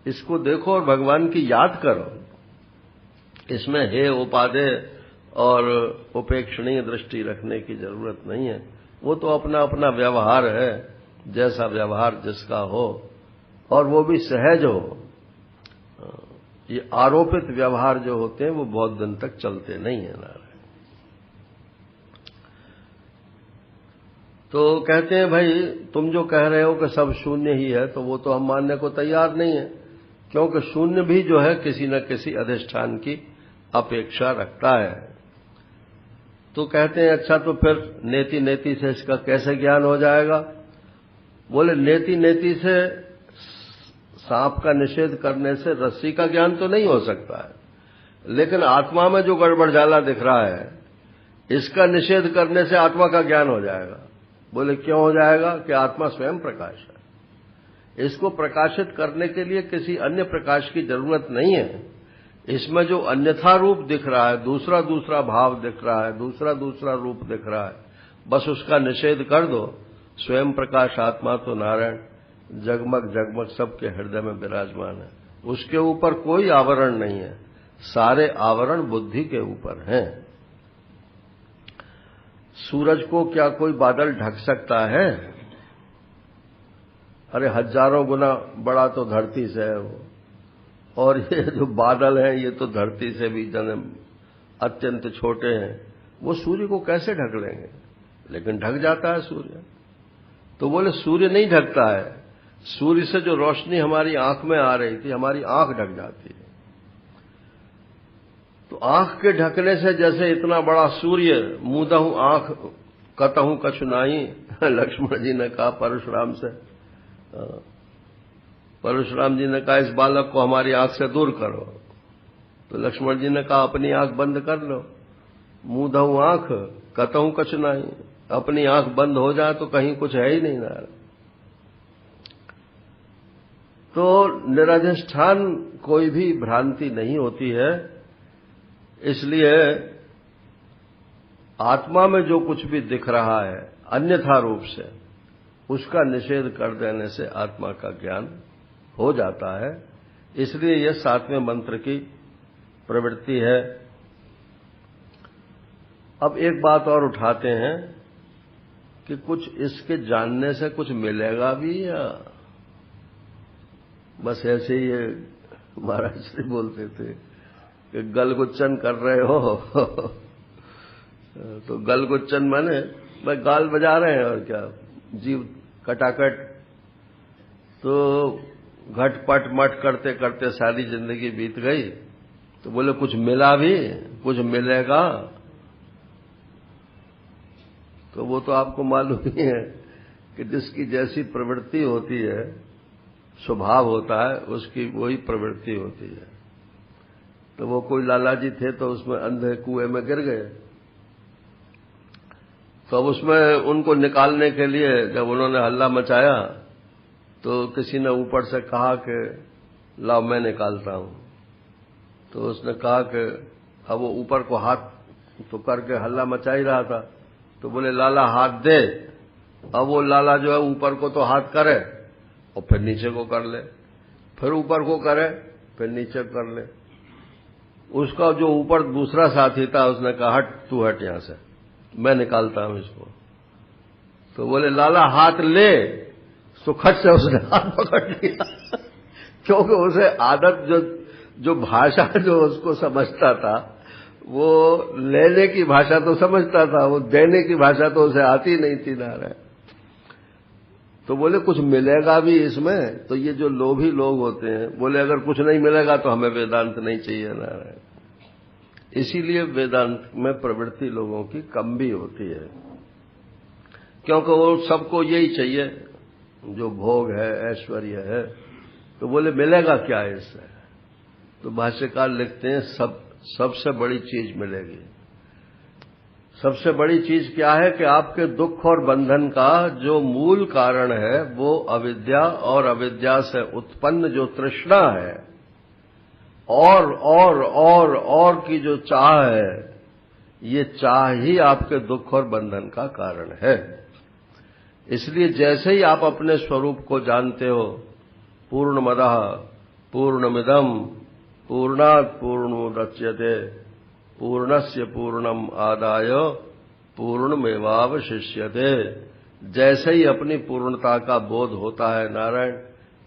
इसको देखो और भगवान की याद करो। इसमें हे उपादेय और उपेक्षणीय दृष्टि रखने की जरूरत नहीं है। वो तो अपना अपना व्यवहार है, जैसा व्यवहार जिसका हो, और वो भी सहज हो। ये आरोपित व्यवहार जो होते हैं वो बहुत दिन तक चलते नहीं है नारायण। तो कहते हैं भाई तुम जो कह रहे हो कि सब शून्य ही है, तो वो तो हम मानने को तैयार नहीं है, क्योंकि शून्य भी जो है किसी न किसी अधिष्ठान की अपेक्षा रखता है। तो कहते हैं अच्छा तो फिर नेति नेति से इसका कैसे ज्ञान हो जाएगा? बोले नेति नेति से सांप का निषेध करने से रस्सी का ज्ञान तो नहीं हो सकता है, लेकिन आत्मा में जो गड़बड़झाला दिख रहा है इसका निषेध करने से आत्मा का ज्ञान हो जाएगा। बोले क्यों हो जाएगा? कि आत्मा स्वयं प्रकाश है। इसको प्रकाशित करने के लिए किसी अन्य प्रकाश की जरूरत नहीं है। इसमें जो अन्यथा रूप दिख रहा है, दूसरा दूसरा भाव दिख रहा है, दूसरा दूसरा रूप दिख रहा है, बस उसका निषेध कर दो। स्वयं प्रकाश आत्मा तो नारायण जगमग जगमग सबके हृदय में विराजमान है। उसके ऊपर कोई आवरण नहीं है, सारे आवरण बुद्धि के ऊपर हैं। सूरज को क्या कोई बादल ढक सकता है? अरे हजारों गुना बड़ा तो धरती से है वो, और ये जो बादल हैं ये तो धरती से भी जन्म अत्यंत छोटे हैं। वो सूर्य को कैसे ढक लेंगे? लेकिन ढक जाता है सूर्य। तो बोले सूर्य नहीं ढकता है, सूर्य से जो रोशनी हमारी आंख में आ रही थी, हमारी आंख ढक जाती है। तो आंख के ढकने से जैसे इतना बड़ा सूर्य मूंदहूं आंख कतहूं कछु नाही, लक्ष्मण जी ने कहा परशुराम से। परशुराम जी ने कहा इस बालक को हमारी आंख से दूर करो। तो लक्ष्मण जी ने कहा अपनी आंख बंद कर लो। मूंदहूं आंख कतहूं कछु नाही, अपनी आंख बंद हो जाए तो कहीं कुछ है ही नहीं ना। तो निरधिष्ठान कोई भी भ्रांति नहीं होती है। इसलिए आत्मा में जो कुछ भी दिख रहा है अन्यथा रूप से, उसका निषेध कर देने से आत्मा का ज्ञान हो जाता है। इसलिए यह 7वें मंत्र की प्रवृत्ति है। अब एक बात और उठाते हैं कि कुछ इसके जानने से कुछ मिलेगा भी, या बस ऐसे ही महाराज श्री बोलते थे कि गलगुच्चन कर रहे हो तो गलगुच्चन माने भाई गाल बजा रहे हैं और क्या, जीव कटाकट। तो घटपट मट करते करते सारी जिंदगी बीत गई। तो बोले कुछ मिला भी, कुछ मिलेगा? तो वो तो आपको मालूम ही है कि जिसकी जैसी प्रवृत्ति होती है, स्वभाव होता है, उसकी वही प्रवृत्ति होती है। तो वो कोई लाला जी थे तो उसमें अंधे कुएं में गिर गए। तो अब उसमें उनको निकालने के लिए जब उन्होंने हल्ला मचाया तो किसी ने ऊपर से कहा कि लाओ मैं निकालता हूं। तो उसने कहा कि अब वो ऊपर को हाथ तो करके हल्ला मचा ही रहा था। तो बोले लाला हाथ दे। अब वो लाला जो है ऊपर को तो हाथ करे और फिर नीचे को कर ले, फिर ऊपर को करे, फिर नीचे कर ले। उसका जो ऊपर दूसरा साथी था उसने कहा हट तू हट यहां से, मैं निकालता हूं इसको। तो बोले लाला हाथ ले। तो खट से उसने हाथ पकड़ लिया क्योंकि उसे आदत जो भाषा जो उसको समझता था वो लेने की भाषा तो समझता था, वो देने की भाषा तो उसे आती नहीं थी नारायण। तो बोले कुछ मिलेगा भी इसमें? तो ये जो लोभी लोग होते हैं बोले अगर कुछ नहीं मिलेगा तो हमें वेदांत नहीं चाहिए नारायण। इसीलिए वेदांत में प्रवृत्ति लोगों की कम भी होती है। क्योंकि वो सबको यही चाहिए जो भोग है, ऐश्वर्य है। तो बोले मिलेगा क्या इससे? तो भाष्यकार लिखते हैं सबसे बड़ी चीज मिलेगी। सबसे बड़ी चीज क्या है कि आपके दुख और बंधन का जो मूल कारण है वो अविद्या, और अविद्या से उत्पन्न जो तृष्णा है और की जो चाह है, ये चाह ही आपके दुख और बंधन का कारण है। इसलिए जैसे ही आप अपने स्वरूप को जानते हो, पूर्णमदः पूर्णमिदम् पूर्णात् पूर्णमुदच्यते पूर्णस्य पूर्णम आदाय पूर्णमेवावशिष्यते, जैसे ही अपनी पूर्णता का बोध होता है नारायण,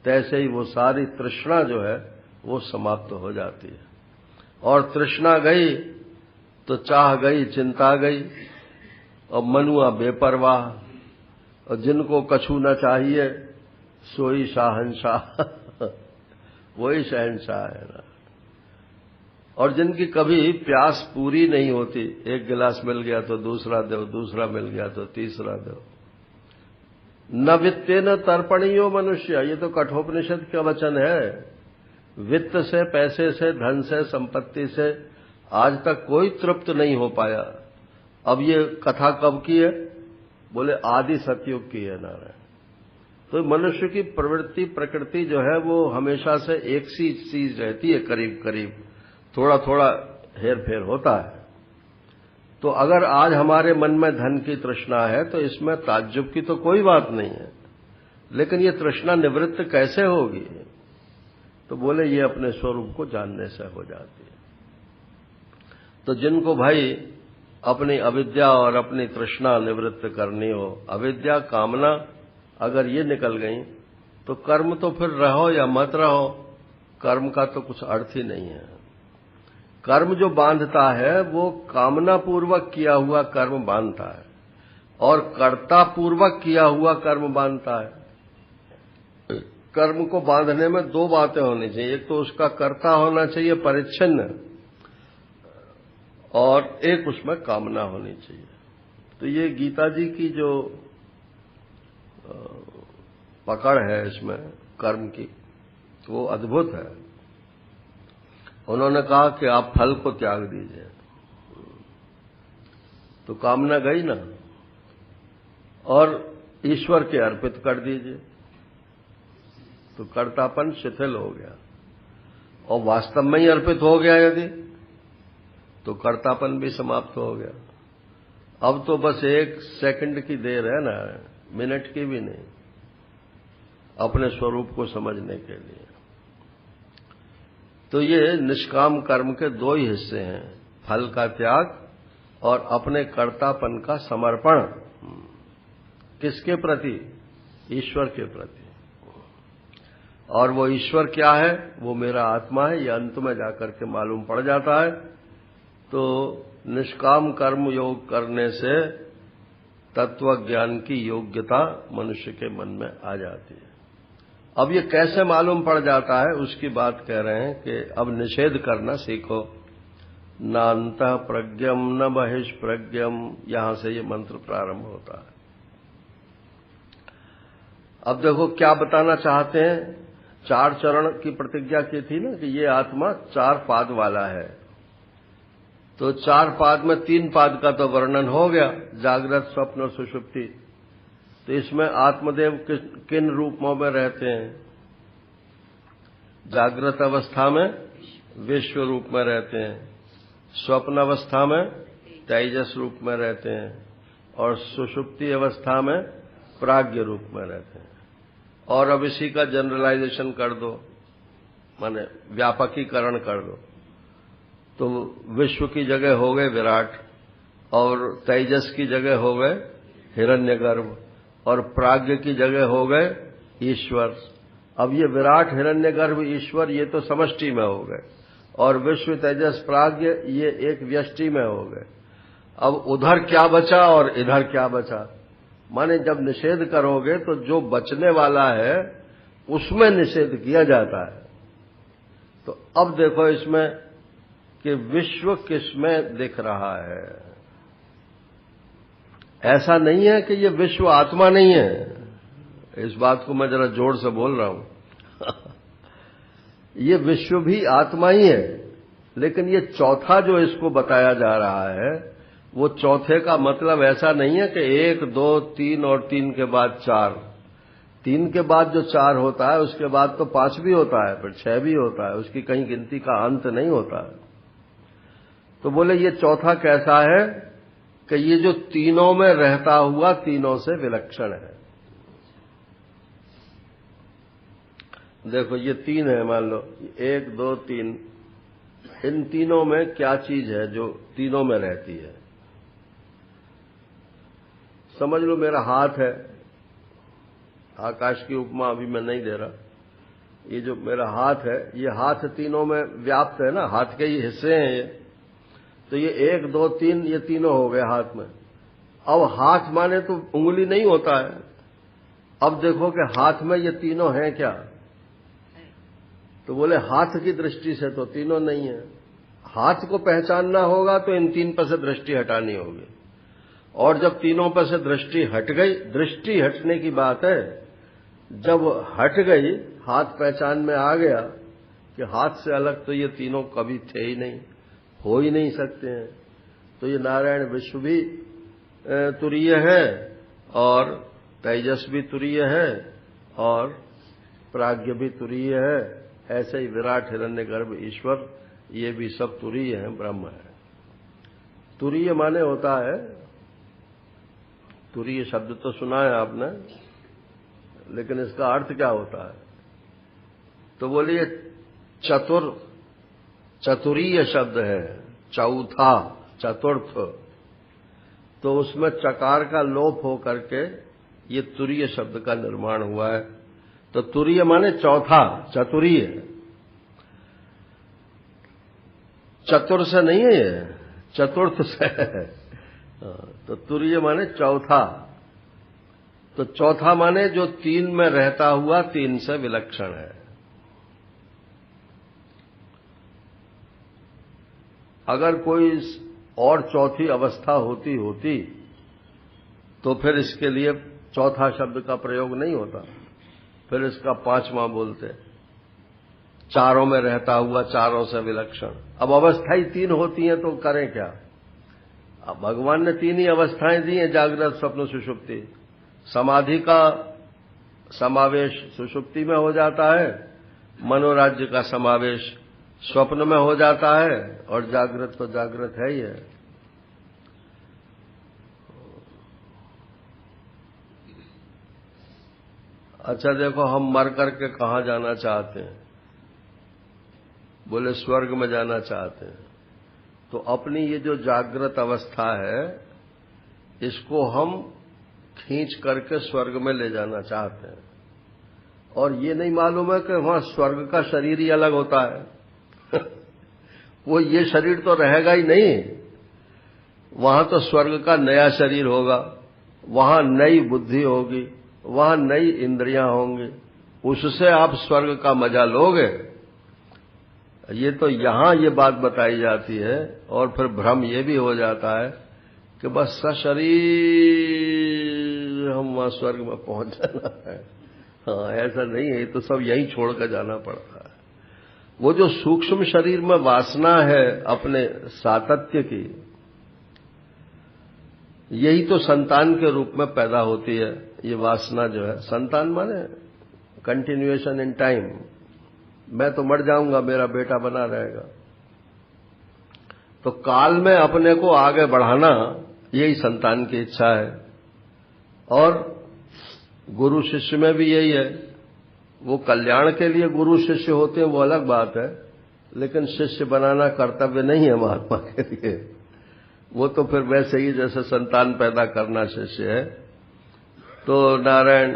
तैसे ही वो सारी तृष्णा जो है वो समाप्त हो जाती है। और तृष्णा गई तो चाह गई, चिंता गई, और मनुआ बेपरवाह, और जिनको कछु न चाहिए सोई शहंशाह वही शहंशाह है ना। और जिनकी कभी प्यास पूरी नहीं होती, एक गिलास मिल गया तो दूसरा दो, दूसरा मिल गया तो तीसरा दो। न वित्तेन तर्पणीयो मनुष्य, ये तो कठोपनिषद का वचन है। वित्त से, पैसे से, धन से, संपत्ति से आज तक कोई तृप्त नहीं हो पाया। अब ये कथा कब की है? बोले आदि सतयुग की है नारायण। तो मनुष्य की प्रवृत्ति, प्रकृति जो है वो हमेशा से एक सी चीज रहती है, करीब करीब, थोड़ा थोड़ा हेर फेर होता है। तो अगर आज हमारे मन में धन की तृष्णा है तो इसमें ताज्जुब की तो कोई बात नहीं है, लेकिन ये तृष्णा निवृत्त कैसे होगी? तो बोले ये अपने स्वरूप को जानने से हो जाती है। तो जिनको भाई अपनी अविद्या और अपनी तृष्णा निवृत्त करनी हो, अविद्या कामना अगर ये निकल गई तो कर्म तो फिर रहो या मत रहो, कर्म का तो कुछ अर्थ ही नहीं है। कर्म जो बांधता है वो कामना पूर्वक किया हुआ कर्म बांधता है, और कर्ता पूर्वक किया हुआ कर्म बांधता है। कर्म को बांधने में दो बातें होनी चाहिए, एक तो उसका कर्ता होना चाहिए परिच्छिन्न, और एक उसमें कामना होनी चाहिए। तो ये गीता जी की जो पकड़ है इसमें कर्म की, वो अद्भुत है। उन्होंने कहा कि आप फल को त्याग दीजिए, तो कामना गई ना, और ईश्वर के अर्पित कर दीजिए, तो कर्तापन शिथिल हो गया। और वास्तव में ही अर्पित हो गया यदि, तो कर्तापन भी समाप्त हो गया। अब तो बस एक सेकंड की देर है ना, मिनट की भी नहीं, अपने स्वरूप को समझने के लिए। तो ये निष्काम कर्म के दो ही हिस्से हैं, फल का त्याग और अपने कर्तापन का समर्पण। किसके प्रति? ईश्वर के प्रति। और वो ईश्वर क्या है? वो मेरा आत्मा है, ये अंत में जाकर के मालूम पड़ जाता है। तो निष्काम कर्म योग करने से तत्व ज्ञान की योग्यता मनुष्य के मन में आ जाती है। अब ये कैसे मालूम पड़ जाता है उसकी बात कह रहे हैं कि अब निषेध करना सीखो। न अंतः प्रज्ञम न बहिष्प्रज्ञम, यहां से ये मंत्र प्रारंभ होता है। अब देखो क्या बताना चाहते हैं। 4 चरण की प्रतिज्ञा की थी ना कि ये आत्मा 4 पाद वाला है, तो 4 पाद में 3 पाद का तो वर्णन हो गया, जागृत, स्वप्न और सुषुप्ति। तो इसमें आत्मदेव किन रूपों में रहते हैं? जागृत अवस्था में विश्व रूप में रहते हैं, स्वप्न अवस्था में तेजस रूप में रहते हैं, और सुषुप्ति अवस्था में प्राज्ञ रूप में रहते हैं। और अब इसी का जनरलाइजेशन कर दो, माने व्यापकीकरण कर दो, तो विश्व की जगह हो गए विराट, और तेजस की जगह हो गए हिरण्यगर्भ, और प्राज्ञ की जगह हो गए ईश्वर। अब ये विराट, हिरण्यगर्भ, ईश्वर ये तो समष्टि में हो गए, और विश्व, तेजस, प्राज्ञ ये एक व्यष्टि में हो गए। अब उधर क्या बचा और इधर क्या बचा? माने जब निषेध करोगे तो जो बचने वाला है उसमें निषेध किया जाता है। तो अब देखो इसमें कि विश्व किसमें दिख रहा है। ऐसा नहीं है कि ये विश्व आत्मा नहीं है। इस बात को मैं जरा जोर से बोल रहा हूं। ये विश्व भी आत्मा ही है, लेकिन ये चौथा जो इसको बताया जा रहा है, वो चौथे का मतलब ऐसा नहीं है कि 1, 2, 3 और 3 के बाद 4। 3 के बाद जो 4 होता है, उसके बाद तो 5 भी होता है, फिर 6 भी होता है, उसकी कहीं गिनती का अंत नहीं होता है। तो बोले ये चौथा कैसा है कि ये जो तीनों में रहता हुआ तीनों से विलक्षण है। देखो ये 3 है, मान लो 1, 2, 3। इन तीनों में क्या चीज है जो तीनों में रहती है? समझ लो मेरा हाथ है, आकाश की उपमा अभी मैं नहीं दे रहा। ये जो मेरा हाथ है, ये हाथ तीनों में व्याप्त है ना, हाथ के ही हिस्से हैं ये। तो ये 1, 2, 3 ये तीनों हो गए हाथ में। अब हाथ माने तो उंगली नहीं होता है। अब देखो कि हाथ में ये तीनों हैं क्या? तो बोले हाथ की दृष्टि से तो तीनों नहीं है। हाथ को पहचानना होगा तो इन 3 पर से दृष्टि हटानी होगी। और जब तीनों पर से दृष्टि हट गई, दृष्टि हटने की बात है, जब हट गई, हाथ पहचान में आ गया कि हाथ से अलग तो ये तीनों कभी थे ही नहीं, हो ही नहीं सकते हैं। तो ये नारायण विश्व भी तुरीय है, और तेजस भी तुरीय है, और प्राज्ञ भी तुरीय है। ऐसे ही विराट हिरण्यगर्भ ईश्वर, ये भी सब तुरीय हैं, ब्रह्म है। तुरीय माने होता है, तुरीय शब्द तो सुना है आपने, लेकिन इसका अर्थ क्या होता है? तो बोलिए चतुरीय शब्द है, चौथा, चतुर्थ। तो उसमें चकार का लोप हो करके ये तुरीय शब्द का निर्माण हुआ है। तो तुरीय माने चौथा, चतुरीय। चतुर से नहीं है ये, चतुर्थ से है। तो तुरीय माने चौथा। तो चौथा माने जो 3 में रहता हुआ 3 से विलक्षण है। अगर कोई और चौथी अवस्था होती तो फिर इसके लिए चौथा शब्द का प्रयोग नहीं होता, फिर इसका 5वां बोलते। चारों में रहता हुआ, चारों से विलक्षण। अब अवस्था ही 3 होती हैं तो करें क्या? अब भगवान ने 3 ही अवस्थाएं दी हैं, जागृत, स्वप्न, सुषुप्ति। समाधि का समावेश सुषुप्ति में हो जाता है, मनोराज्य का समावेश स्वप्न में हो जाता है, और जागृत तो जागृत है ही है। अच्छा देखो, हम मर करके कहां जाना चाहते हैं? बोले स्वर्ग में जाना चाहते हैं। तो अपनी ये जो जागृत अवस्था है, इसको हम खींच करके स्वर्ग में ले जाना चाहते हैं। और ये नहीं मालूम है कि वहां स्वर्ग का शरीर ही अलग होता है। वो ये शरीर तो रहेगा ही नहीं, वहां तो स्वर्ग का नया शरीर होगा, वहां नई बुद्धि होगी, वहां नई इंद्रियां होंगी, उससे आप स्वर्ग का मजा लोगे। ये तो यहां ये बात बताई जाती है, और फिर भ्रम ये भी हो जाता है कि बस सशरीर हम वहां स्वर्ग में पहुंच जाना है। हाँ, ऐसा नहीं है, तो सब यहीं छोड़कर जाना पड़ता है। वो जो सूक्ष्म शरीर में वासना है अपने सातत्य की, यही तो संतान के रूप में पैदा होती है। ये वासना जो है, संतान माने कंटिन्यूएशन इन टाइम। मैं तो मर जाऊंगा, मेरा बेटा बना रहेगा। तो काल में अपने को आगे बढ़ाना, यही संतान की इच्छा है। और गुरु शिष्य में भी यही है। वो कल्याण के लिए गुरु शिष्य होते हैं, वो अलग बात है, लेकिन शिष्य बनाना कर्तव्य नहीं है महात्मा के लिए। वो तो फिर वैसे ही जैसे संतान पैदा करना शिष्य है। तो नारायण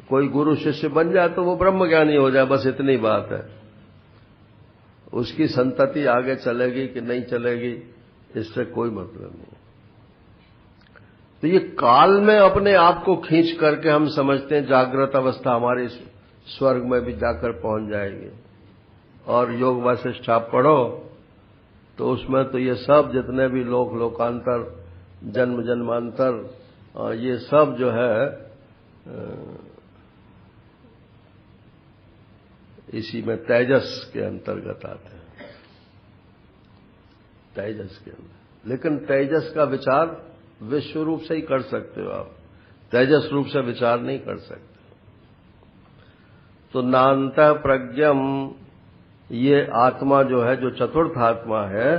कोई गुरु शिष्य बन जाए तो वो ब्रह्मज्ञानी हो जाए, बस इतनी बात है। उसकी संतति आगे चलेगी कि नहीं चलेगी, इससे कोई मतलब नहीं। तो ये काल में अपने आप को खींच करके हम समझते हैं जागृत अवस्था हमारी स्वर्ग में भी जाकर पहुंच जाएगी। और योग वासिष्ठ आप पढ़ो तो उसमें तो ये सब जितने भी लोकांतर जन्म जन्मांतर, ये सब जो है इसी में तेजस के अंतर्गत आते हैं, तेजस के अंदर। लेकिन तेजस का विचार विश्व रूप से ही कर सकते हो आप, तेजस रूप से विचार नहीं कर सकते। तो नान्तः प्रज्ञम, ये आत्मा जो है, जो चतुर्थ आत्मा है,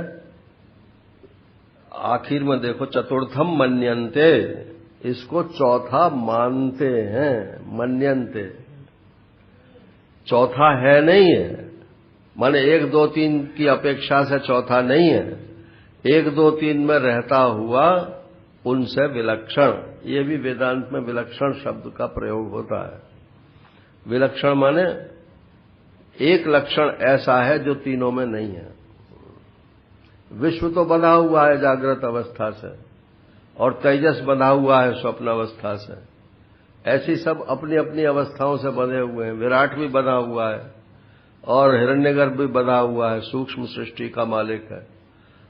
आखिर में देखो चतुर्थम मन्यन्ते, इसको चौथा मानते हैं, मन्यन्ते, चौथा है नहीं है, माने 1 2 3 की अपेक्षा से चौथा नहीं है, 1 2 3 में रहता हुआ उनसे विलक्षण। ये भी वेदांत में विलक्षण शब्द का प्रयोग होता है। विलक्षण माने एक लक्षण ऐसा है जो तीनों में नहीं है। विश्व तो बंधा हुआ है जागृत अवस्था से, और तेजस बंधा हुआ है स्वप्न अवस्था से। ऐसी सब अपनी अपनी अवस्थाओं से बंधे हुए हैं। विराट भी बंधा हुआ है, और हिरण्यगर्भ भी बंधा हुआ है, सूक्ष्म सृष्टि का मालिक है।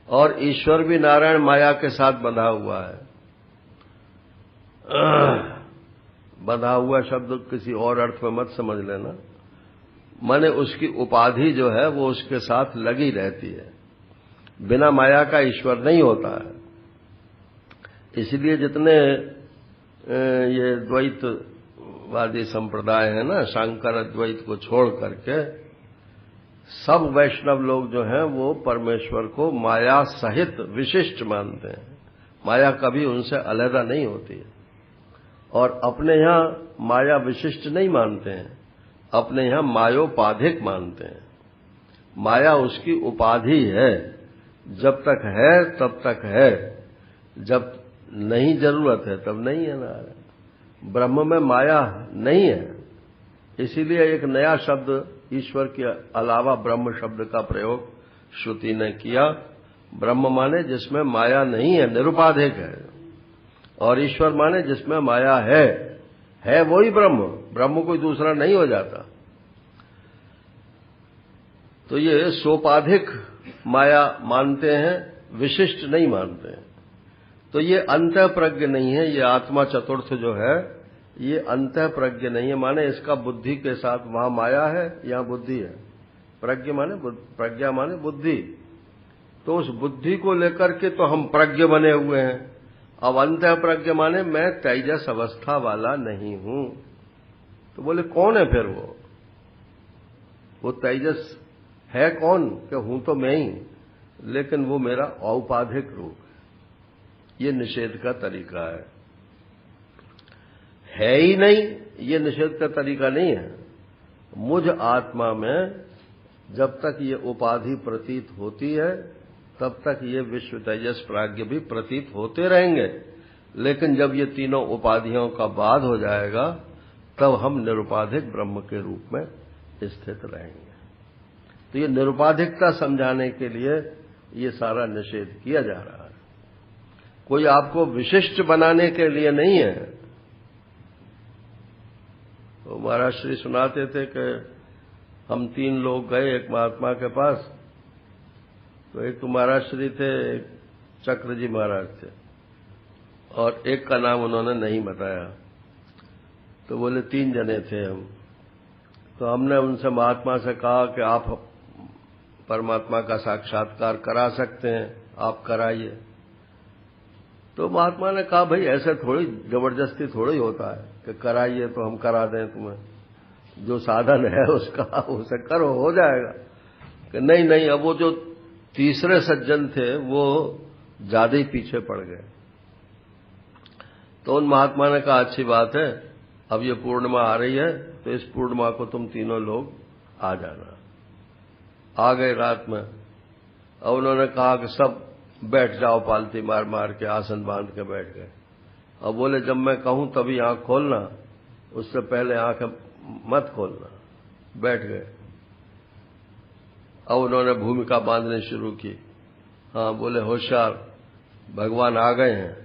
और ईश्वर भी नारायण माया के साथ बंधा हुआ है। बंधा हुआ शब्द किसी और अर्थ में मत समझ लेना, माने उसकी उपाधि जो है वो उसके साथ लगी रहती है। बिना माया का ईश्वर नहीं होता है। इसलिए जितने ये द्वैतवादी संप्रदाय है ना, शांकर अद्वैत को छोड़ करके सब वैष्णव लोग जो हैं वो परमेश्वर को माया सहित विशिष्ट मानते हैं। माया कभी उनसे अलहदा नहीं होती है। और अपने यहां माया विशिष्ट नहीं मानते हैं, अपने यहां मायोपाधिक मानते हैं। माया उसकी उपाधि है, जब तक है तब तक है, जब नहीं जरूरत है तब नहीं है ना। ब्रह्म में माया नहीं है। इसीलिए एक नया शब्द ईश्वर के अलावा ब्रह्म शब्द का प्रयोग श्रुति ने किया। ब्रह्म माने जिसमें माया नहीं है, निरुपाधिक है। और ईश्वर माने जिसमें माया है वही ब्रह्म, ब्रह्म कोई दूसरा नहीं हो जाता। तो ये सोपाधिक माया मानते हैं, विशिष्ट नहीं मानते हैं। तो ये अंतः प्रज्ञ नहीं है। ये आत्मा चतुर्थ जो है ये अंतः प्रज्ञ नहीं है, माने इसका बुद्धि के साथ, वहां माया है यहां बुद्धि है। प्रज्ञा माने बुद्धि। तो उस बुद्धि को लेकर के तो हम प्रज्ञ बने हुए हैं। अब अंतः प्रज्ञ माने मैं तेजस अवस्था वाला नहीं हूं। तो बोले कौन है फिर वो तेजस है कौन? कि हूं तो मैं ही, लेकिन वो मेरा औपाधिक रूप है। ये निषेध का तरीका है ही नहीं, ये निषेध का तरीका नहीं है। मुझ आत्मा में जब तक ये उपाधि प्रतीत होती है तब तक ये विश्व तेजस प्राज्ञ भी प्रतीत होते रहेंगे। लेकिन जब ये तीनों उपाधियों का बाध हो जाएगा तब हम निरुपाधिक ब्रह्म के रूप में स्थित रहेंगे। तो ये निरुपाधिकता समझाने के लिए ये सारा निषेध किया जा रहा है। कोई आपको विशिष्ट बनाने के लिए नहीं है। तो महाराज श्री सुनाते थे कि हम 3 लोग गए एक महात्मा के पास। तो एक तो महाराज श्री थे, एक चक्र जी महाराज थे, और एक का नाम उन्होंने नहीं बताया। तो बोले 3 जने थे हम। तो हमने उनसे महात्मा से कहा कि आप परमात्मा का साक्षात्कार करा सकते हैं, आप कराइए। तो महात्मा ने कहा भाई ऐसे थोड़ी जबरदस्ती थोड़ी होता है कि कराइए तो हम करा दें तुम्हें, जो साधन है उसका उसे करो, हो जाएगा। कि नहीं, अब वो जो तीसरे सज्जन थे वो ज्यादा ही पीछे पड़ गए। तो उन महात्मा ने कहा अच्छी बात है, अब ये पूर्णिमा आ रही है तो इस पूर्णिमा को तुम तीनों लोग आ जाना। आ गए रात में। अब उन्होंने कहा कि सब बैठ जाओ, पालती मार मार के आसन बांध के बैठ गए। अब बोले जब मैं कहूं तभी आंख खोलना, उससे पहले आंख मत खोलना। बैठ गए। अब उन्होंने भूमिका बांधनी शुरू की। हाँ, बोले होशियार, भगवान आ गए हैं,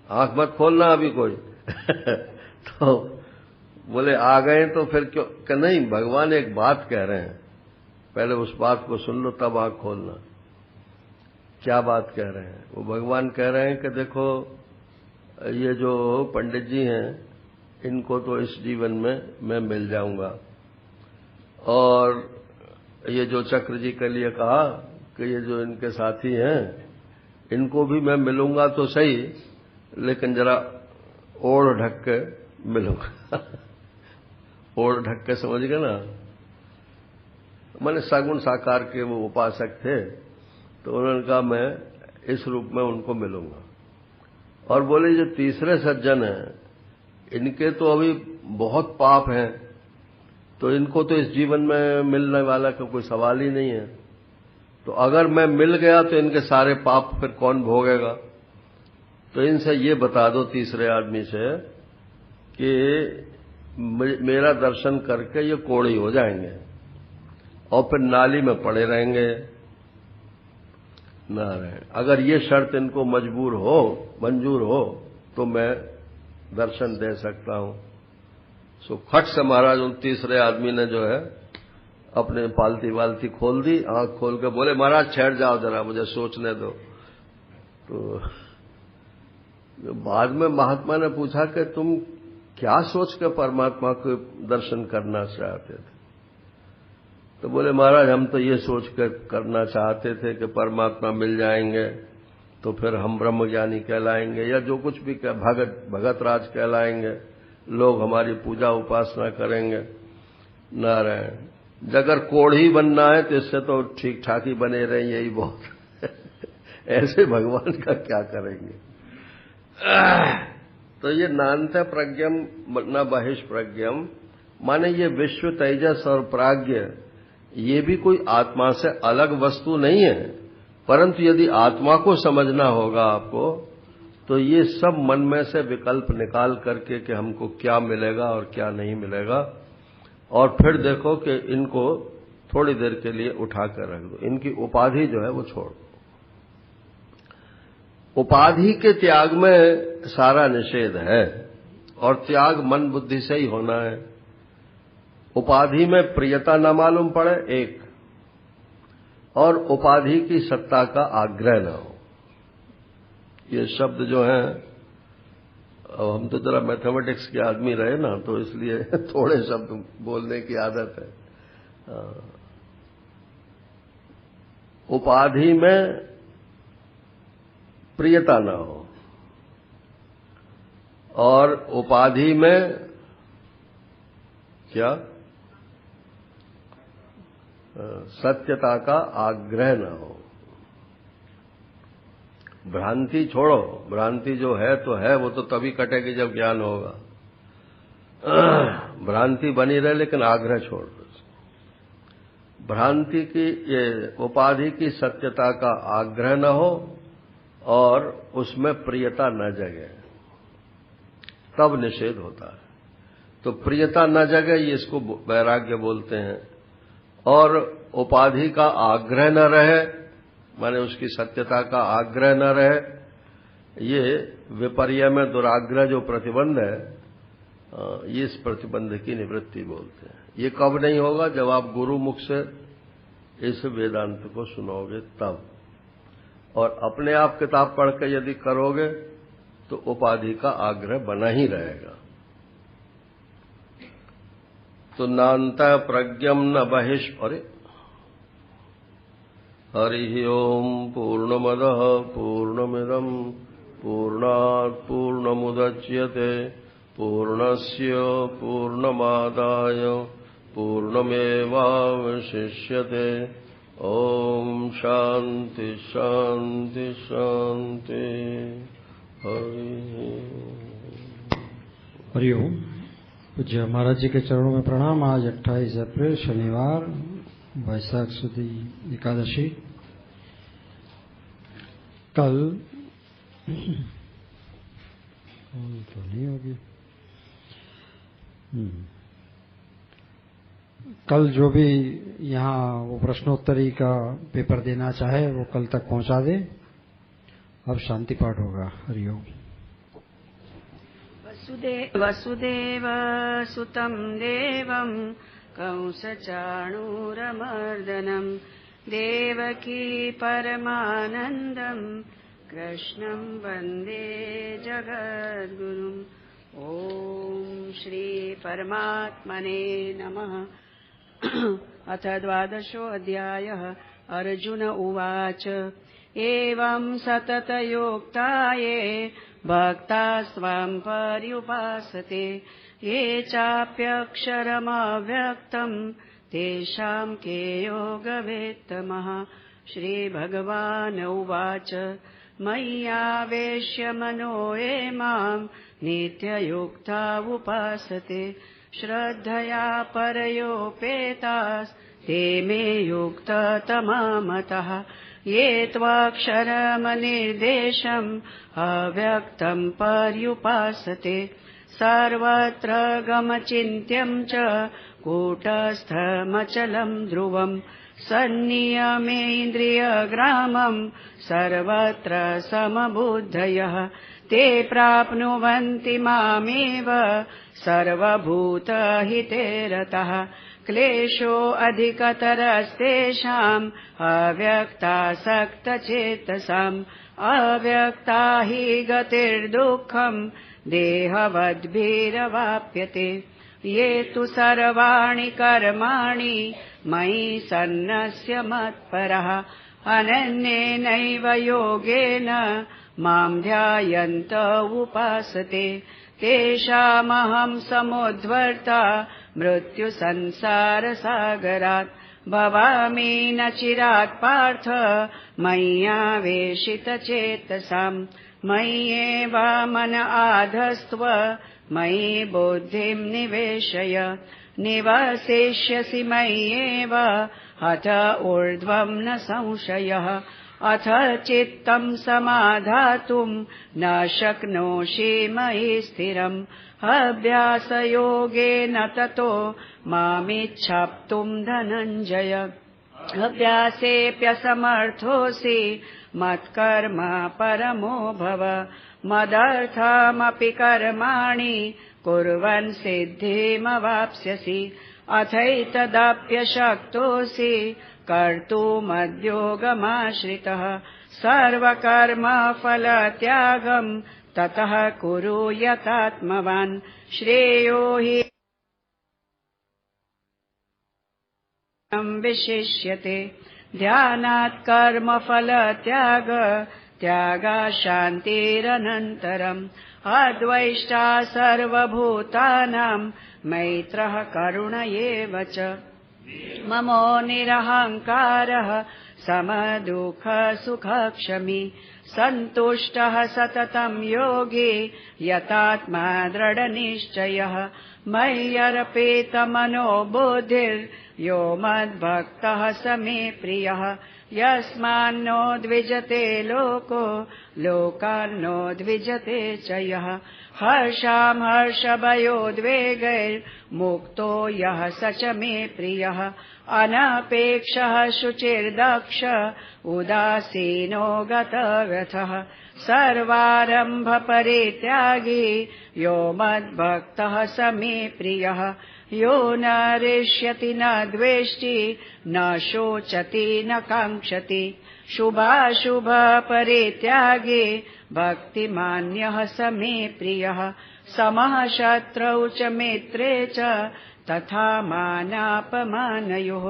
आंख मत खोलना अभी कोई। तो बोले आ गए तो फिर क्यों? कि नहीं, भगवान एक बात कह रहे हैं, पहले उस बात को सुन लो तब आंख खोलना। क्या बात कह रहे हैं? वो भगवान कह रहे हैं कि देखो ये जो पंडित जी हैं इनको तो इस जीवन में मैं मिल जाऊंगा, और ये जो चक्र जी के लिए कहा कि ये जो इनके साथी हैं इनको भी मैं मिलूंगा तो सही, लेकिन जरा ओढ़ ढक के मिलूंगा। ओढ़ ढक के समझ गए ना? मैंने सगुण साकार के वो उपासक थे, तो उन्होंने कहा मैं इस रूप में उनको मिलूंगा। और बोले जो तीसरे सज्जन हैं इनके तो अभी बहुत पाप हैं, तो इनको तो इस जीवन में मिलने वाला का कोई सवाल ही नहीं है, तो अगर मैं मिल गया तो इनके सारे पाप फिर कौन भोगेगा? तो इनसे ये बता दो तीसरे आदमी से कि मेरा दर्शन करके ये कोढ़ी हो जाएंगे और फिर नाली में पड़े रहेंगे। नारायण, अगर ये शर्त इनको मंजूर हो तो मैं दर्शन दे सकता हूं। सो फट से महाराज उन तीसरे आदमी ने जो है अपने पालती वालती खोल दी, आंख खोल के बोले महाराज ठहर जाओ जरा, मुझे सोचने दो। तो बाद में महात्मा ने पूछा कि तुम क्या सोच के परमात्मा को दर्शन करना चाहते थे? तो बोले महाराज हम तो ये सोच कर करना चाहते थे कि परमात्मा मिल जाएंगे तो फिर हम ब्रह्मज्ञानी कहलाएंगे, या जो कुछ भी भगत राज कहलाएंगे, लोग हमारी पूजा उपासना करेंगे। नारायण, अगर कोढ़ी बनना है तो इससे तो ठीक ठाक ही बने रहे, यही बहुत। ऐसे भगवान का क्या करेंगे? तो ये नान्त प्रज्ञम न बहिष प्रज्ञम, माने ये विश्व तेजस और प्राज्ञ ये भी कोई आत्मा से अलग वस्तु नहीं है, परंतु यदि आत्मा को समझना होगा आपको तो ये सब मन में से विकल्प निकाल करके कि हमको क्या मिलेगा और क्या नहीं मिलेगा, और फिर देखो कि इनको थोड़ी देर के लिए उठा कर रख दो, इनकी उपाधि जो है वो छोड़ दो। उपाधि के त्याग में सारा निषेध है, और त्याग मन बुद्धि से ही होना है। उपाधि में प्रियता न मालूम पड़े एक, और उपाधि की सत्ता का आग्रह न हो। ये शब्द जो हैं, अब हम तो जरा मैथमेटिक्स के आदमी रहे ना, तो इसलिए थोड़े शब्द बोलने की आदत है। उपाधि में प्रियता न हो, और उपाधि में क्या सत्यता का आग्रह न हो। भ्रांति छोड़ो, भ्रांति जो है तो है, वो तो तभी कटेगी जब ज्ञान होगा। भ्रांति बनी रहे लेकिन आग्रह छोड़ दो। भ्रांति की ये उपाधि की सत्यता का आग्रह न हो और उसमें प्रियता न जगे, तब निषेध होता है। तो प्रियता न जगे ये इसको वैराग्य बोलते हैं, और उपाधि का आग्रह न रहे, माने उसकी सत्यता का आग्रह न रहे, ये विपर्य में दुराग्रह जो प्रतिबंध है, ये इस प्रतिबंध की निवृत्ति बोलते हैं। ये कब नहीं होगा? जब आप गुरु मुख से इस वेदांत को सुनोगे तब, और अपने आप किताब पढ़ के यदि करोगे तो उपाधि का आग्रह बना ही रहेगा। तो नान्ता प्रज्ञम न बहिष, अरे हरि ओम पूर्णमदः पूर्णमिदं पूर्णात् पूर्णमुदच्यते पूर्णस्य पूर्णमादाय पूर्णमेवावशिष्यते। ओम शांति शांति शांति। हरि ओम। पूज्य महाराज जी के चरणों में प्रणाम। आज 28 अप्रैल शनिवार, वैशाख सुदी एकादशी। कल तो नहीं होगी। कल जो भी यहाँ वो प्रश्नोत्तरी का पेपर देना चाहे वो कल तक पहुंचा दे। अब शांति पाठ होगा। हरिओम। वसुदेव सुतं देवं कंसचाणूरमर्दनं देवकी परमानन्दम् कृष्णं वन्दे जगद्गुरुम्। ॐ श्री परमात्मने नमः। अथ 12 अर्जुन उवाच एवं सततयोक्ताये भक्तास्त्वां पर्युपासते ये चाप्यक्षरमव्यक्तं तेषां के योगवेत्तमः। श्रीभगवान् उवाच मय्यावेश्य मनो ये मां नित्ययुक्ता उपासते श्रद्धया परयोपेतास्ते मे युक्ततमा मतः। ये त्वाक्षरमनिर्देशम् अव्यक्तं पर्युपासते सर्वत्र गमचिन्त्यं च कूटस्थमचलं ध्रुवम् सन्नियमेन्द्रियग्रामं सर्वत्र समबुद्धयः ते प्राप्नुवन्ति मामेव सर्वभूतहिते रतः। क्लेशो अधिकतरस्तेषाम् अव्यक्तासक्तचेतसाम् अव्यक्ता हि गतिर्दुःखम् देहवद्भिरवाप्यते। ये तु सर्वाणि कर्माणि मयि सन्न्यस्य मत्परः अनन्येनैव योगेन मां ध्यायन्त उपासते तेषामहं समुद्धर्ता मृत्युसंसारसागरात् भवामि न चिरात् पार्थ मय्यावेशितचेतसाम्। मय्येव मन आधस्त्व मयि बुद्धिं निवेशय निवसिष्यसि मय्येव अथ ऊर्ध्वं न संशयः। अथ चित्तं समाधातुं न शक्नोषि मयि स्थिरम् अभ्यासयोगेन ततो मामिच्छाप्तुं धनञ्जय। अभ्यासेऽप्यसमर्थोऽसि मत्कर्म परमो भव मदर्थमपि कर्माणि कुर्वन् सिद्धिमवाप्स्यसि। अथैतदप्यशक्तोऽसि कर्तुमद्योगमाश्रितः सर्वकर्मफलत्यागं ततः कुरु यतात्मवान्। श्रेयो हि विशिष्यते ध्यानात् कर्मफलत्याग त्यागा शान्तिरनन्तरम्। अद्वैष्टा सर्वभूतानां मैत्रः करुण एव च ममो निरहङ्कारः समदुःखसुखक्षमी सन्तुष्टः सततं योगी यतात्मा दृढनिश्चयः। मय्यर्पितमनो बुद्धिर्यो मद्भक्तः स मे प्रियः। यस्मान्नो द्विजते लोको लोकान्नो द्विजते च यः। हर्षां हर्षभयोद्वेगैर्मुक्तो यः स च मे प्रियः। अनपेक्षः शुचिर्दक्ष उदासीनो गतव्यथः सर्वारम्भपरित्यागी यो मद्भक्तः स मे प्रियः। यो न हृष्यति न द्वेष्टि न शोचति न काङ्क्षति शुभाशुभपरित्यागी भक्तिमान्यः स मे प्रियः। समः शत्रौ च मित्रे च तथा मानापमानयोः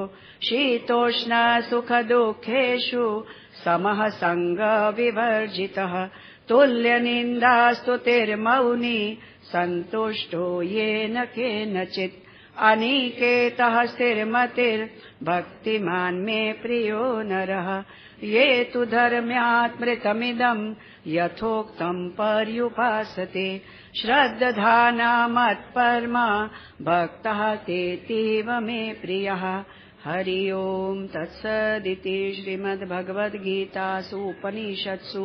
शीतोष्ण सुखदुःखेषु समः सङ्गविवर्जितः। तुल्यनिन्दास्तुतिर्मौनी सन्तुष्टो येन केनचित्। अनिकेतः स्थिरमतिर्भक्तिमान् मे प्रियो नरः। ये तु धर्म्यात्मृतमिदम् यथोक्तम् पर्युपासते श्रद्धाना मत्परमा भक्तः तेतीव मे प्रियः। हरि ओम् तत्सदिति श्रीमद्भगवद्गीतासु उपनिषत्सु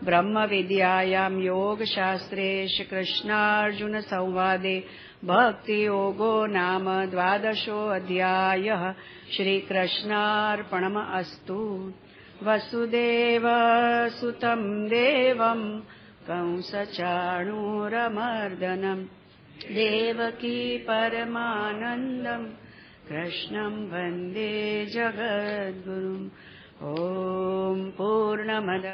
ब्रह्मविद्यायां योगशास्त्रे श्रीकृष्णार्जुनसंवादे भक्तियोगो नाम 12 श्रीकृष्णार्पणमस्तु। वसुदेवसुतं देवं कंसचाणूरमर्दनं देवकी परमानन्दं कृष्णं वन्दे जगद्गुरुम् ॐ पूर्णमद